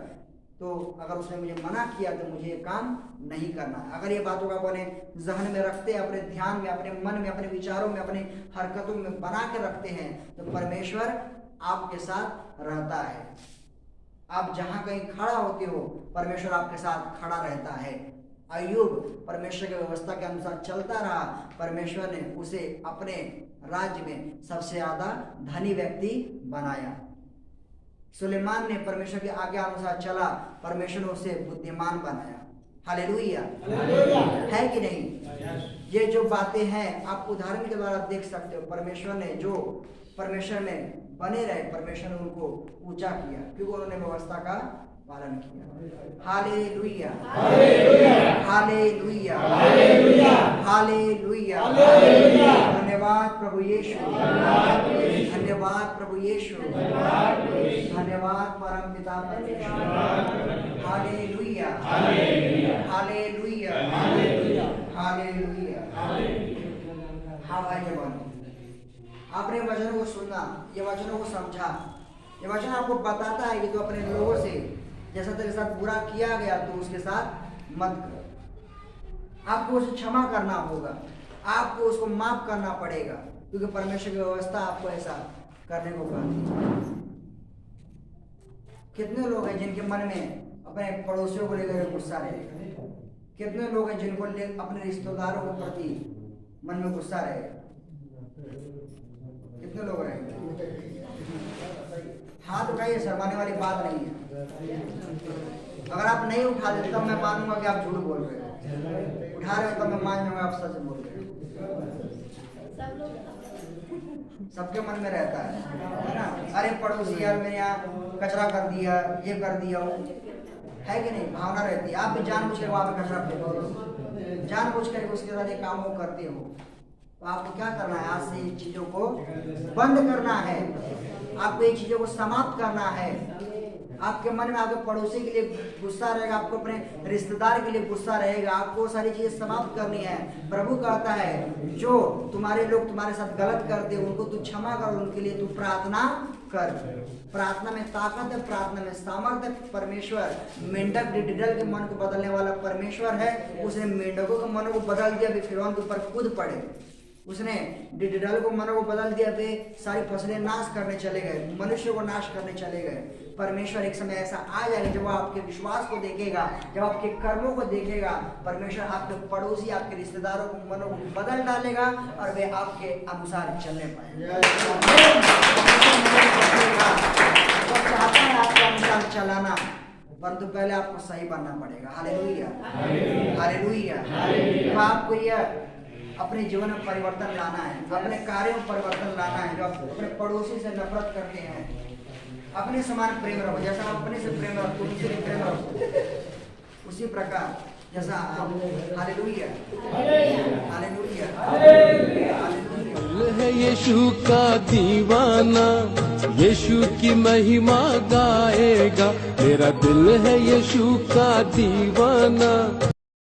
तो अगर उसने मुझे मना किया तो मुझे ये काम नहीं करना। अगर ये बातों को अपने जहन में रखते हैं, अपने ध्यान में, अपने मन में, अपने विचारों में, अपनी हरकतों में बना के रखते हैं तो परमेश्वर आपके साथ रहता है। आप जहां कहीं खड़ा होते हो परमेश्वर आपके साथ खड़ा रहता है। अय्यूब परमेश्वर की व्यवस्था के अनुसार चलता रहा, परमेश्वर ने उसे अपने राज्य में सबसे ज्यादा धनी व्यक्ति बनाया। सुलेमान ने परमेश्वर की आज्ञा अनुसार चला, परमेश्वर ने उसे बुद्धिमान बनाया। हालेलुया, है कि नहीं? ये जो बातें हैं आप उदाहरण के द्वारा देख सकते हो। परमेश्वर ने जो परमेश्वर में बने रहे, परमेश्वर ने उनको ऊंचा किया क्योंकि उन्होंने व्यवस्था का पालन किया। Hallelujah, hallelujah, hallelujah, hallelujah. धन्यवाद प्रभु यीशु, धन्यवाद प्रभु यीशु, धन्यवाद परम पिता परमेश्वर। Hallelujah, hallelujah, hallelujah. हाँ भाई जवान, आपने वचनों को सुना, ये वचनों को समझा, ये वचन आपको बताता है कि तो अपने लोगों से जैसा तेरे साथ बुरा किया गया तो उसके साथ मत कर। आपको उसे क्षमा करना होगा, आपको उसको माफ करना पड़ेगा, क्योंकि परमेश्वर की व्यवस्था आपको ऐसा करने को कहती है। कितने लोग हैं जिनके मन में अपने पड़ोसियों को लेकर गुस्सा रहेगा। कितने लोग हैं जिनको अपने रिश्तेदारों के प्रति मन में गुस्सा रहेगा? कितने लोग रहेंगे? हाथ उठाइए, शर्माने वाली बात नहीं है। अगर आप नहीं उठा देते तब मैं मानूंगा कि आप झूठ बोल रहे हो, उठा रहे हो तब मैं मान जाऊंगा आप सच बोल रहे हो। सबके मन में रहता है ना, अरे पड़ोसी यार मेरे यहाँ कचरा कर दिया, ये कर दिया, है कि नहीं? भावना रहती है। आप भी जानबूझ कर वहां पे कचरा फेंकते हो, जानबूझ कर उसके साथ ये काम वो करते हो। तो आपको क्या करना है? आज से इन चीजों को बंद करना है, आपको ये चीजों को समाप्त करना है। आपके मन में आपके पड़ोसी के लिए गुस्सा रहेगा, आपको अपने रिश्तेदार के लिए गुस्सा रहेगा, आपको सारी चीजें समाप्त करनी है। प्रभु कहता है जो तुम्हारे लोग तुम्हारे साथ गलत करते हैं उनको तू क्षमा कर, उनके लिए तू प्रार्थना कर। प्रार्थना में ताकत है, प्रार्थना में सामर्थ्य। परमेश्वर मेंढक डिडल के मन को बदलने वाला परमेश्वर है। उसने मेंढकों के मन को बदल दिया, वे फिरौन के ऊपर कूद पड़े। उसने डिडल को मन को बदल दिया, वे सारी फसलें नाश करने चले गए, मनुष्य को नाश करने चले गए। परमेश्वर एक समय ऐसा आ जाएगा जब वो आपके विश्वास को देखेगा, जब आपके कर्मों को देखेगा। परमेश्वर आपके पड़ोसी, आपके रिश्तेदारों को मनों को बदल डालेगा और वे आपके अनुसार चलने पाएंगे। चाहता है आपके अनुसार चलाना, परंतु पहले आपको सही बनना पड़ेगा। Hallelujah, hallelujah. तो आपको यह अपने जीवन में परिवर्तन लाना है, अपने कार्यों में परिवर्तन लाना है। जो अपने पड़ोसी से नफरत करते हैं, अपने समान प्रेम रखो। जैसा आप अपने से प्रेम रखो, उनसे भी प्रेम रखो, उसी प्रकार जैसा आप। Hallelujah, hallelujah, hallelujah. है यीशु का दीवाना, यीशु की महिमा गाएगा। मेरा दिल है यीशु का दीवाना।